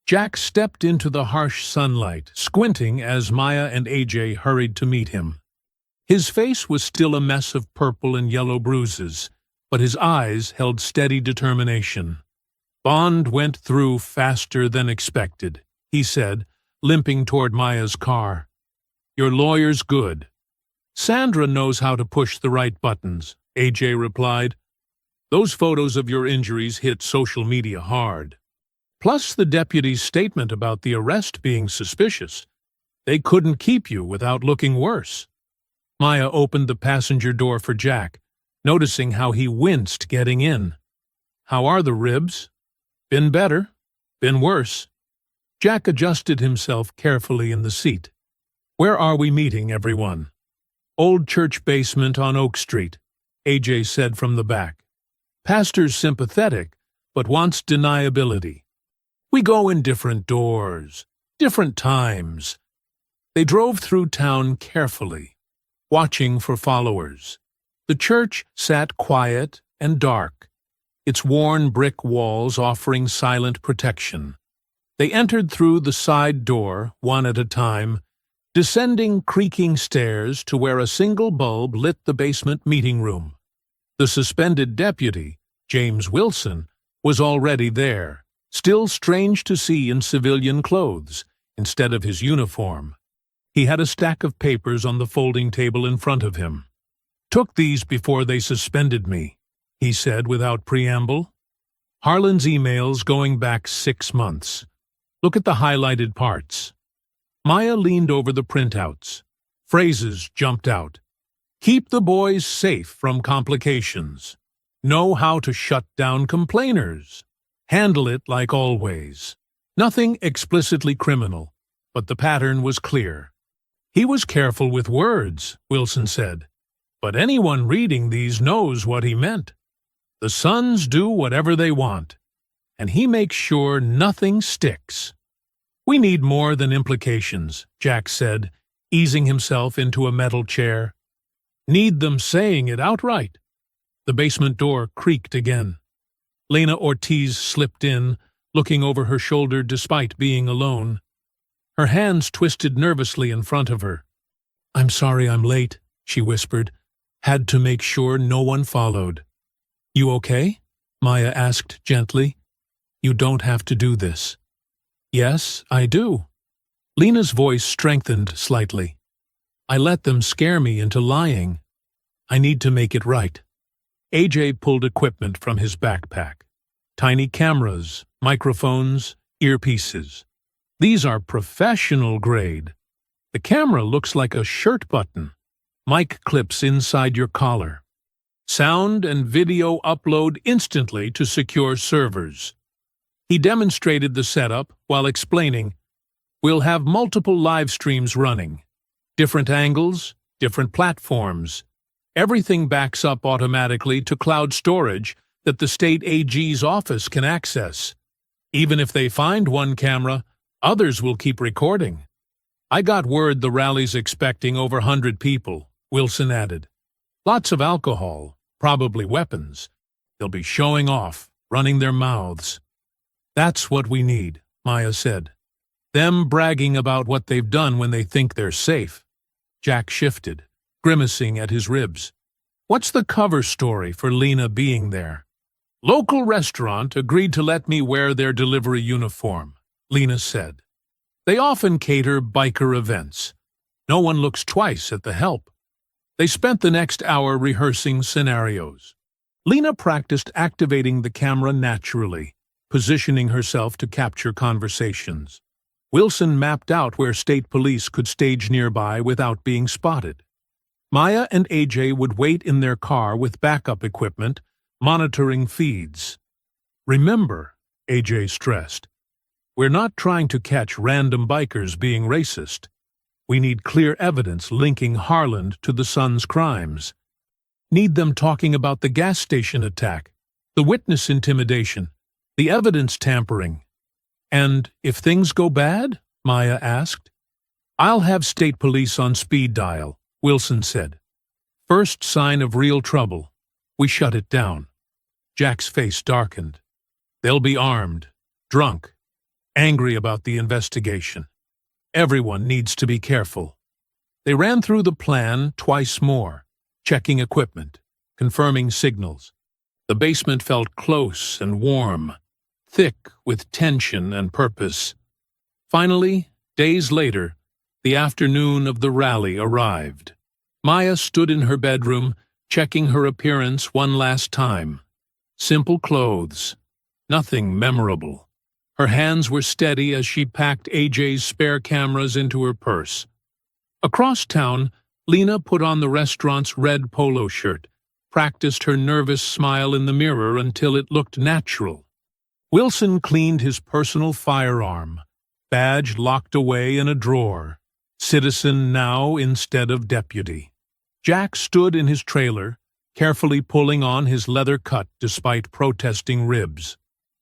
Jack stepped into the harsh sunlight, squinting as Maya and AJ hurried to meet him. His face was still a mess of purple and yellow bruises, but his eyes held steady determination. "Bond went through faster than expected," he said, limping toward Maya's car. "Your lawyer's good." "Sandra knows how to push the right buttons," AJ replied. "Those photos of your injuries hit social media hard. Plus the deputy's statement about the arrest being suspicious. They couldn't keep you without looking worse." Maya opened the passenger door for Jack, noticing how he winced getting in. "How are the ribs?" "Been better. Been worse." Jack adjusted himself carefully in the seat. "Where are we meeting, everyone?" "Old church basement on Oak Street," AJ said from the back. "Pastor's sympathetic, but wants deniability. We go in different doors, different times." They drove through town carefully, watching for followers. The church sat quiet and dark, its worn brick walls offering silent protection. They entered through the side door, one at a time, descending creaking stairs to where a single bulb lit the basement meeting room. The suspended deputy, James Wilson, was already there, still strange to see in civilian clothes instead of his uniform. He had a stack of papers on the folding table in front of him. "Took these before they suspended me," he said without preamble. "Harlan's emails going back 6 months. Look at the highlighted parts." Maya leaned over the printouts. Phrases jumped out. "Keep the boys safe from complications. Know how to shut down complainers. Handle it like always." Nothing explicitly criminal, but the pattern was clear. "He was careful with words," Wilson said, "but anyone reading these knows what he meant. The sons do whatever they want, and he makes sure nothing sticks." "We need more than implications," Jack said, easing himself into a metal chair. "Need them saying it outright." The basement door creaked again. Lena Ortiz slipped in, looking over her shoulder despite being alone. Her hands twisted nervously in front of her. "I'm sorry I'm late," she whispered. "Had to make sure no one followed." "You okay?" Maya asked gently. "You don't have to do this." "Yes, I do." Lena's voice strengthened slightly. "I let them scare me into lying. I need to make it right." AJ pulled equipment from his backpack. Tiny cameras, microphones, earpieces. "These are professional grade. The camera looks like a shirt button. Mic clips inside your collar. Sound and video upload instantly to secure servers." He demonstrated the setup while explaining, "We'll have multiple live streams running. Different angles, different platforms. Everything backs up automatically to cloud storage that the state AG's office can access. Even if they find one camera, others will keep recording." I got word the rally's expecting over 100 people, Wilson added. Lots of alcohol, probably weapons. They'll be showing off, running their mouths. That's what we need, Maya said. Them bragging about what they've done when they think they're safe. Jack shifted, grimacing at his ribs. What's the cover story for Lena being there? Local restaurant agreed to let me wear their delivery uniform, Lena said. They often cater biker events. No one looks twice at the help. They spent the next hour rehearsing scenarios. Lena practiced activating the camera naturally, positioning herself to capture conversations. Wilson mapped out where state police could stage nearby without being spotted. Maya and AJ would wait in their car with backup equipment, monitoring feeds. Remember, AJ stressed, we're not trying to catch random bikers being racist. We need clear evidence linking Harland to the son's crimes. Need them talking about the gas station attack, the witness intimidation, the evidence tampering. And if things go bad? Maya asked. I'll have state police on speed dial, Wilson said. First sign of real trouble. We shut it down. Jack's face darkened. They'll be armed, drunk, angry about the investigation. Everyone needs to be careful. They ran through the plan twice more, checking equipment, confirming signals. The basement felt close and warm, thick with tension and purpose. Finally, days later, the afternoon of the rally arrived. Maya stood in her bedroom, checking her appearance one last time. Simple clothes, nothing memorable. Her hands were steady as she packed AJ's spare cameras into her purse. Across town, Lena put on the restaurant's red polo shirt, practiced her nervous smile in the mirror until it looked natural. Wilson cleaned his personal firearm, badge locked away in a drawer, citizen now instead of deputy. Jack stood in his trailer, carefully pulling on his leather cut despite protesting ribs.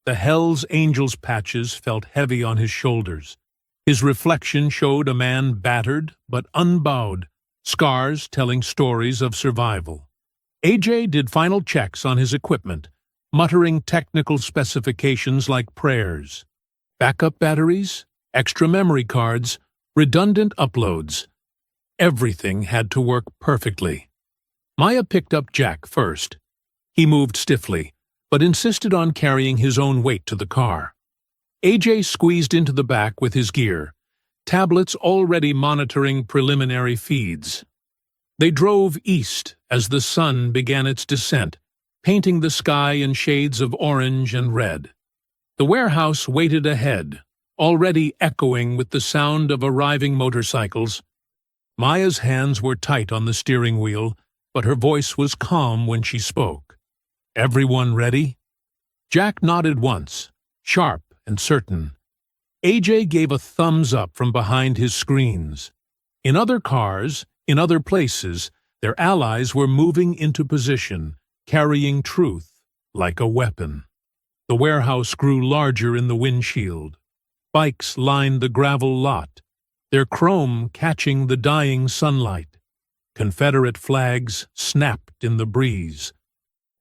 The Hell's Angels patches felt heavy on his shoulders. His reflection showed a man battered but unbowed, scars telling stories of survival. AJ did final checks on his equipment, muttering technical specifications like prayers. Backup batteries, extra memory cards, redundant uploads. Everything had to work perfectly. Maya picked up Jack first. He moved stiffly, but insisted on carrying his own weight to the car. AJ squeezed into the back with his gear, tablets already monitoring preliminary feeds. They drove east as the sun began its descent, painting the sky in shades of orange and red. The warehouse waited ahead, already echoing with the sound of arriving motorcycles. Maya's hands were tight on the steering wheel, but her voice was calm when she spoke. Everyone ready? Jack nodded once, sharp and certain. AJ gave a thumbs up from behind his screens. In other cars, in other places, their allies were moving into position, carrying truth like a weapon. The warehouse grew larger in the windshield. Bikes lined the gravel lot, their chrome catching the dying sunlight. Confederate flags snapped in the breeze.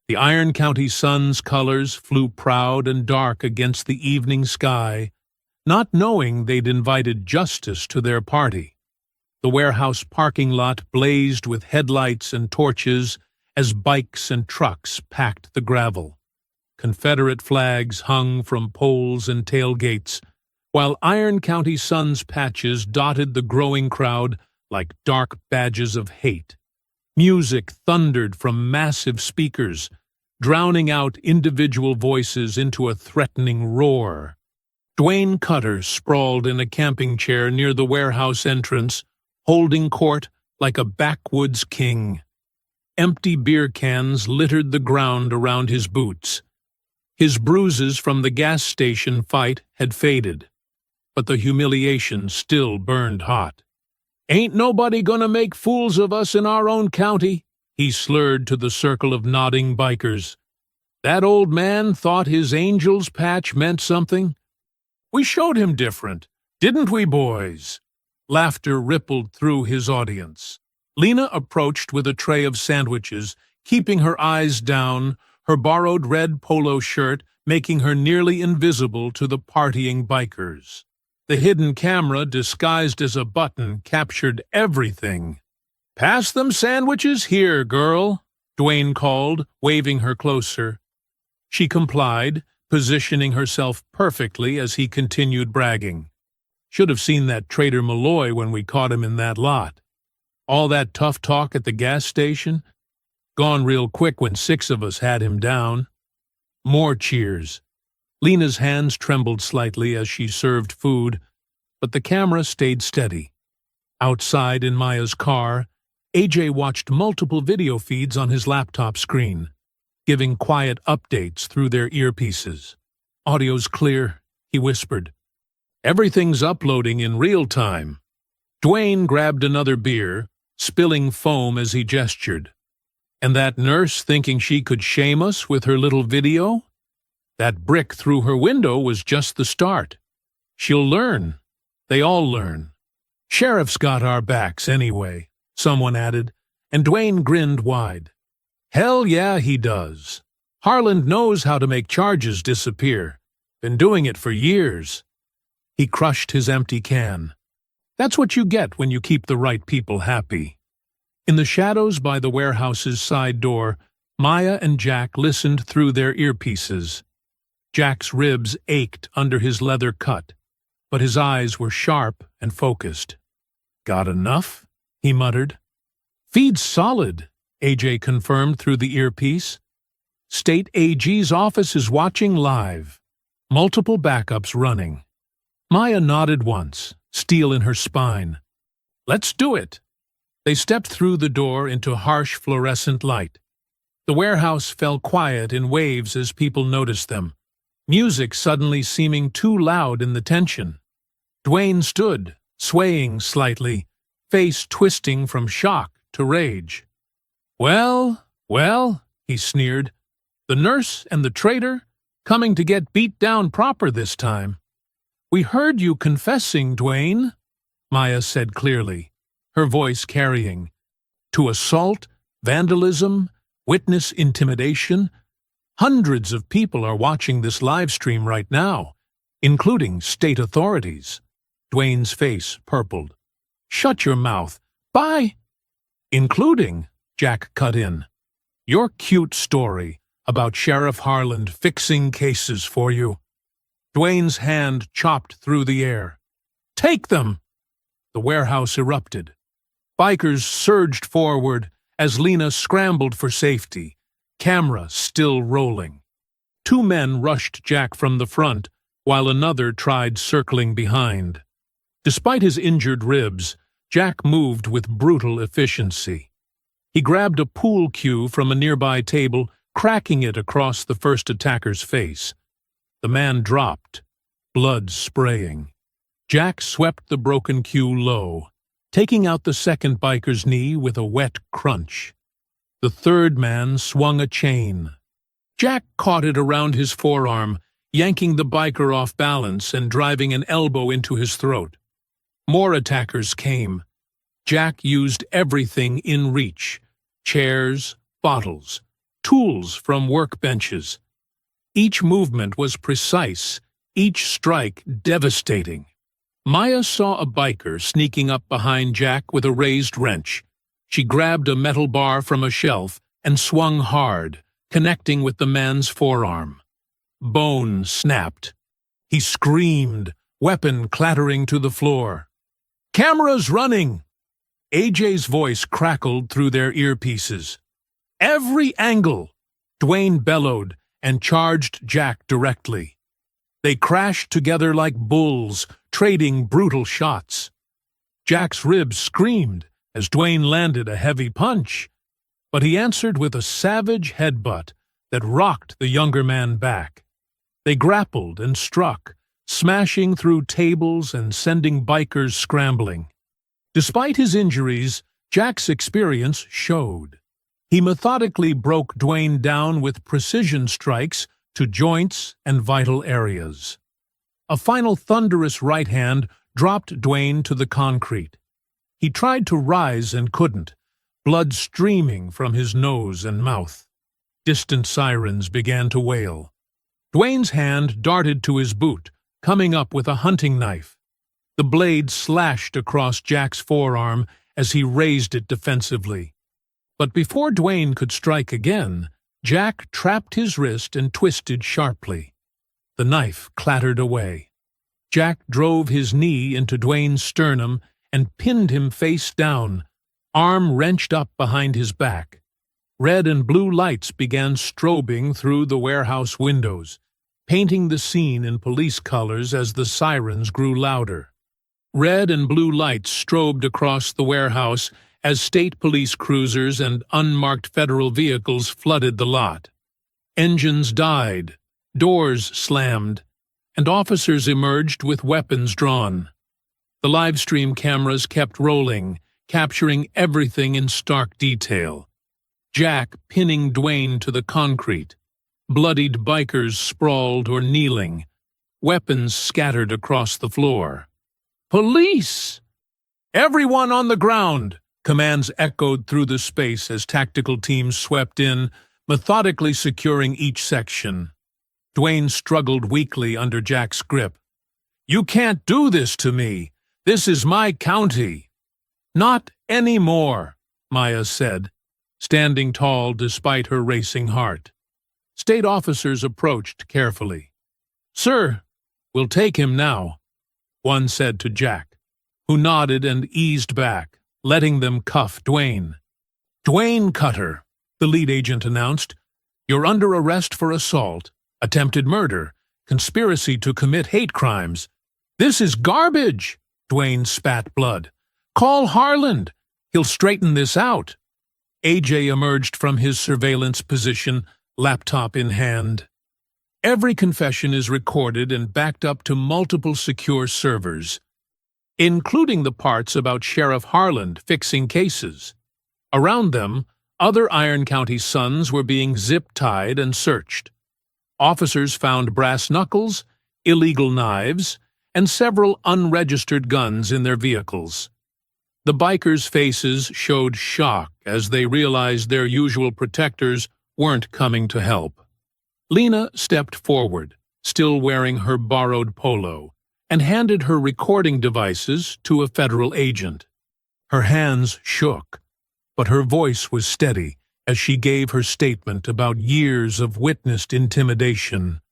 The Iron County sun's colors flew proud and dark against the evening sky, not knowing they'd invited justice to their party. The warehouse parking lot blazed with headlights and torches as bikes and trucks packed the gravel. Confederate flags hung from poles and tailgates, while Iron County sun's patches dotted the growing crowd like dark badges of hate. Music thundered from massive speakers, drowning out individual voices into a threatening roar. Dwayne Cutter sprawled in a camping chair near the warehouse entrance, holding court like a backwoods king. Empty beer cans littered the ground around his boots. His bruises from the gas station fight had faded, but the humiliation still burned hot. "Ain't nobody gonna make fools of us in our own county," he slurred to the circle of nodding bikers. "That old man thought his Angels patch meant something. We showed him different, didn't we, boys?" Laughter rippled through his audience. Lena approached with a tray of sandwiches, keeping her eyes down, her borrowed red polo shirt making her nearly invisible to the partying bikers. The hidden camera, disguised as a button, captured everything. "Pass them sandwiches here, girl," Dwayne called, waving her closer. She complied, positioning herself perfectly as he continued bragging. "Should have seen that traitor Malloy when we caught him in that lot. All that tough talk at the gas station? Gone real quick when 6 of us had him down." More cheers. Lena's hands trembled slightly as she served food, but the camera stayed steady. Outside in Maya's car, AJ watched multiple video feeds on his laptop screen, giving quiet updates through their earpieces. "Audio's clear," he whispered. "Everything's uploading in real time." Dwayne grabbed another beer, spilling foam as he gestured. "And that nurse thinking she could shame us with her little video? That brick through her window was just the start. She'll learn. They all learn. Sheriff's got our backs anyway," someone added, and Dwayne grinned wide. "Hell yeah, he does. Harland knows how to make charges disappear. Been doing it for years." He crushed his empty can. "That's what you get when you keep the right people happy." In the shadows by the warehouse's side door, Maya and Jack listened through their earpieces. Jack's ribs ached under his leather cut, but his eyes were sharp and focused. "Got enough?" he muttered. "Feed's solid," AJ confirmed through the earpiece. "State AG's office is watching live. Multiple backups running." Maya nodded once, steel in her spine. "Let's do it." They stepped through the door into harsh fluorescent light. The warehouse fell quiet in waves as people noticed them, music suddenly seeming too loud in the tension. Dwayne stood, swaying slightly, face twisting from shock to rage. Well, he sneered. "The nurse and the traitor, coming to get beat down proper this time." "We heard you confessing, Dwayne," Maya said clearly, her voice carrying. "To assault, vandalism, witness intimidation. Hundreds of people are watching this live stream right now, including state authorities." Dwayne's face purpled. "Shut your mouth. Bye." "Including," Jack cut in, "your cute story about Sheriff Harland fixing cases for you." Dwayne's hand chopped through the air. "Take them!" The warehouse erupted. Bikers surged forward as Lena scrambled for safety, camera still rolling. 2 men rushed Jack from the front, while another tried circling behind. Despite his injured ribs, Jack moved with brutal efficiency. He grabbed a pool cue from a nearby table, cracking it across the first attacker's face. The man dropped, blood spraying. Jack swept the broken cue low, taking out the second biker's knee with a wet crunch. The third man swung a chain. Jack caught it around his forearm, yanking the biker off balance and driving an elbow into his throat. More attackers came. Jack used everything in reach: chairs, bottles, tools from workbenches. Each movement was precise, each strike devastating. Maya saw a biker sneaking up behind Jack with a raised wrench. She grabbed a metal bar from a shelf and swung hard, connecting with the man's forearm. Bone snapped. He screamed, weapon clattering to the floor. "Cameras running!" AJ's voice crackled through their earpieces. "Every angle!" Dwayne bellowed and charged Jack directly. They crashed together like bulls, trading brutal shots. Jack's ribs screamed as Dwayne landed a heavy punch, but he answered with a savage headbutt that rocked the younger man back. They grappled and struck, smashing through tables and sending bikers scrambling. Despite his injuries, Jack's experience showed. He methodically broke Dwayne down with precision strikes to joints and vital areas. A final thunderous right hand dropped Dwayne to the concrete. He tried to rise and couldn't, blood streaming from his nose and mouth. Distant sirens began to wail. Dwayne's hand darted to his boot, coming up with a hunting knife. The blade slashed across Jack's forearm as he raised it defensively. But before Dwayne could strike again, Jack trapped his wrist and twisted sharply. The knife clattered away. Jack drove his knee into Dwayne's sternum and pinned him face down, arm wrenched up behind his back. Red and blue lights began strobing through the warehouse windows, painting the scene in police colors as the sirens grew louder. Red and blue lights strobed across the warehouse as state police cruisers and unmarked federal vehicles flooded the lot. Engines died, doors slammed, and officers emerged with weapons drawn. The live-stream cameras kept rolling, capturing everything in stark detail. Jack pinning Dwayne to the concrete. Bloodied bikers sprawled or kneeling. Weapons scattered across the floor. "Police! Everyone on the ground!" Commands echoed through the space as tactical teams swept in, methodically securing each section. Dwayne struggled weakly under Jack's grip. "You can't do this to me. This is my county." "Not anymore," Maya said, standing tall despite her racing heart. State officers approached carefully. "Sir, we'll take him now," one said to Jack, who nodded and eased back, letting them cuff Dwayne. "Dwayne Cutter," the lead agent announced. "You're under arrest for assault, attempted murder, conspiracy to commit hate crimes." "This is garbage," Dwayne spat blood. "Call Harland. He'll straighten this out." AJ emerged from his surveillance position, laptop in hand. Every confession is recorded and backed up to multiple secure servers, including the parts about Sheriff Harland fixing cases. Around them, other Iron County sons were being zip-tied and searched. Officers found brass knuckles, illegal knives, and several unregistered guns in their vehicles. The bikers' faces showed shock as they realized their usual protectors weren't coming to help. Lena stepped forward, still wearing her borrowed polo, and handed her recording devices to a federal agent. Her hands shook, but her voice was steady as she gave her statement about years of witnessed intimidation.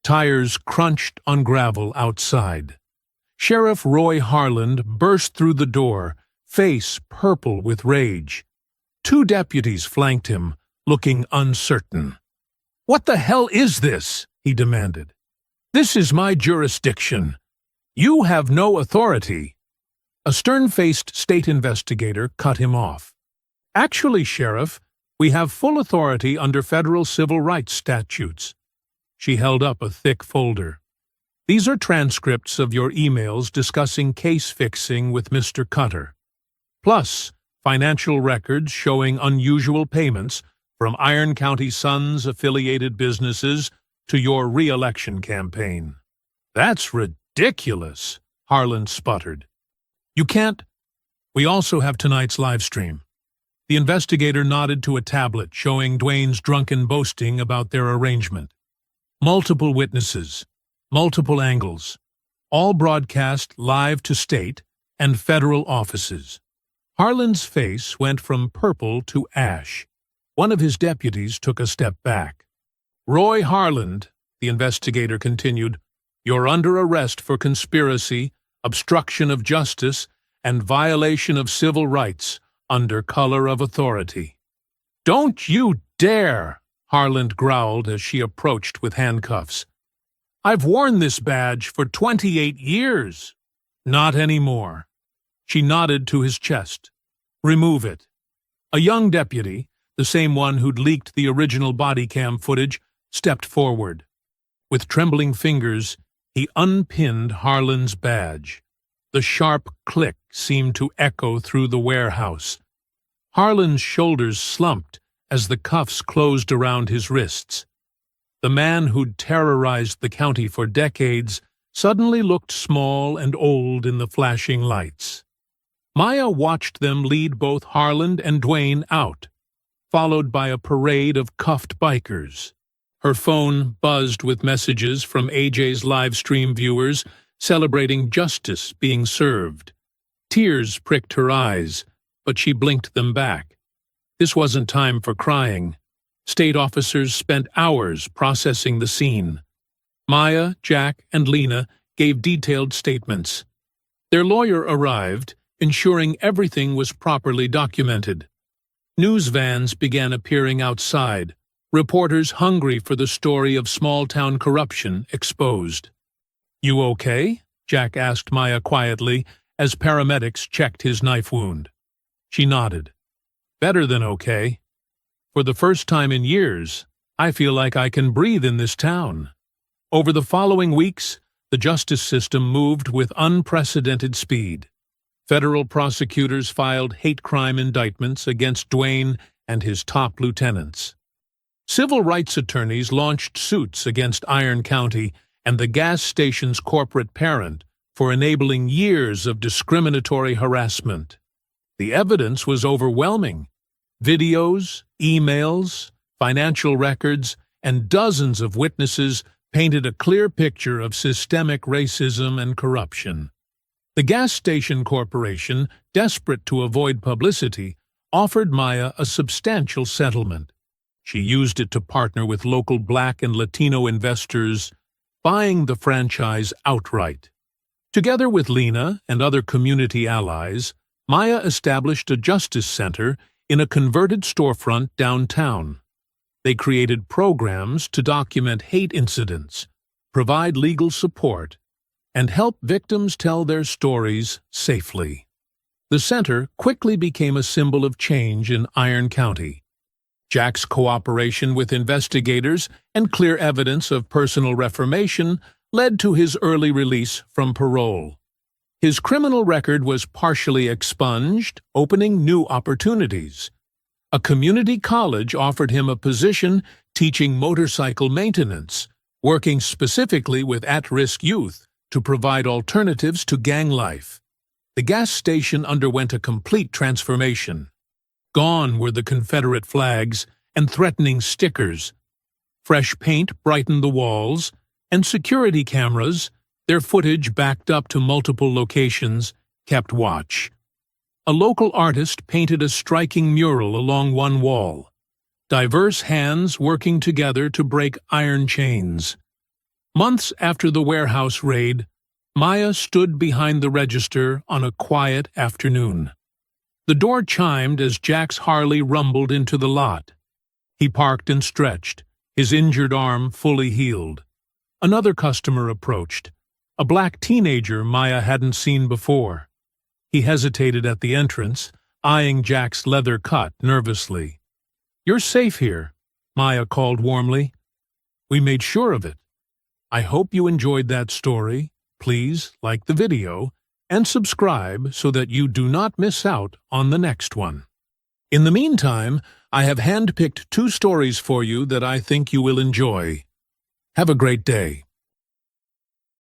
Tires crunched on gravel outside. Sheriff Roy Harland burst through the door, face purple with rage. Two deputies flanked him, looking uncertain. "What the hell is this?" he demanded. "This is my jurisdiction. You have no authority." A stern-faced state investigator cut him off. "Actually, Sheriff, we have full authority under federal civil rights statutes." She held up a thick folder. "These are transcripts of your emails discussing case fixing with Mr. Cutter, plus financial records showing unusual payments from Iron County Sons affiliated businesses to your re-election campaign." "That's ridiculous," Harland sputtered. "You can't—" "We also have tonight's live stream." The investigator nodded to a tablet showing Dwayne's drunken boasting about their arrangement. Multiple witnesses, multiple angles, all broadcast live to state and federal offices. Harland's face went from purple to ash. One of his deputies took a step back. "Roy Harland," the investigator continued, "you're under arrest for conspiracy, obstruction of justice, and violation of civil rights under color of authority." "Don't you dare!" Harland growled as she approached with handcuffs. "I've worn this badge for 28 years." "Not anymore." She nodded to his chest. "Remove it." A young deputy, the same one who'd leaked the original body cam footage, stepped forward. With trembling fingers, he unpinned Harland's badge. The sharp click seemed to echo through the warehouse. Harland's shoulders slumped as the cuffs closed around his wrists. The man who'd terrorized the county for decades suddenly looked small and old in the flashing lights. Maya watched them lead both Harland and Dwayne out, followed by a parade of cuffed bikers. Her phone buzzed with messages from AJ's live stream viewers celebrating justice being served. Tears pricked her eyes, but she blinked them back. This wasn't time for crying. State officers spent hours processing the scene. Maya, Jack, and Lena gave detailed statements. Their lawyer arrived, ensuring everything was properly documented. News vans began appearing outside, reporters hungry for the story of small-town corruption exposed. "You okay?" Jack asked Maya quietly as paramedics checked his knife wound. She nodded. "Better than okay. For the first time in years, I feel like I can breathe in this town." Over the following weeks, the justice system moved with unprecedented speed. Federal prosecutors filed hate crime indictments against Dwayne and his top lieutenants. Civil rights attorneys launched suits against Iron County and the gas station's corporate parent for enabling years of discriminatory harassment. The evidence was overwhelming. Videos, emails, financial records, and dozens of witnesses painted a clear picture of systemic racism and corruption. The gas station corporation, desperate to avoid publicity, offered Maya a substantial settlement. She used it to partner with local Black and Latino investors, buying the franchise outright. Together with Lena and other community allies, Maya established a justice center in a converted storefront downtown. They created programs to document hate incidents, provide legal support, and help victims tell their stories safely. The center quickly became a symbol of change in Iron County. Jack's cooperation with investigators and clear evidence of personal reformation led to his early release from parole. His criminal record was partially expunged, opening new opportunities. A community college offered him a position teaching motorcycle maintenance, working specifically with at-risk youth to provide alternatives to gang life. The gas station underwent a complete transformation. Gone were the Confederate flags and threatening stickers. Fresh paint brightened the walls, and security cameras, their footage backed up to multiple locations, kept watch. A local artist painted a striking mural along one wall, diverse hands working together to break iron chains. Months after the warehouse raid, Maya stood behind the register on a quiet afternoon. The door chimed as Jack's Harley rumbled into the lot. He parked and stretched, his injured arm fully healed. Another customer approached, a black teenager Maya hadn't seen before. He hesitated at the entrance, eyeing Jack's leather cut nervously. "You're safe here," Maya called warmly. "We made sure of it. I hope you enjoyed that story. Please like the video and subscribe so that you do not miss out on the next one. In the meantime, I have handpicked 2 stories for you that I think you will enjoy. Have a great day.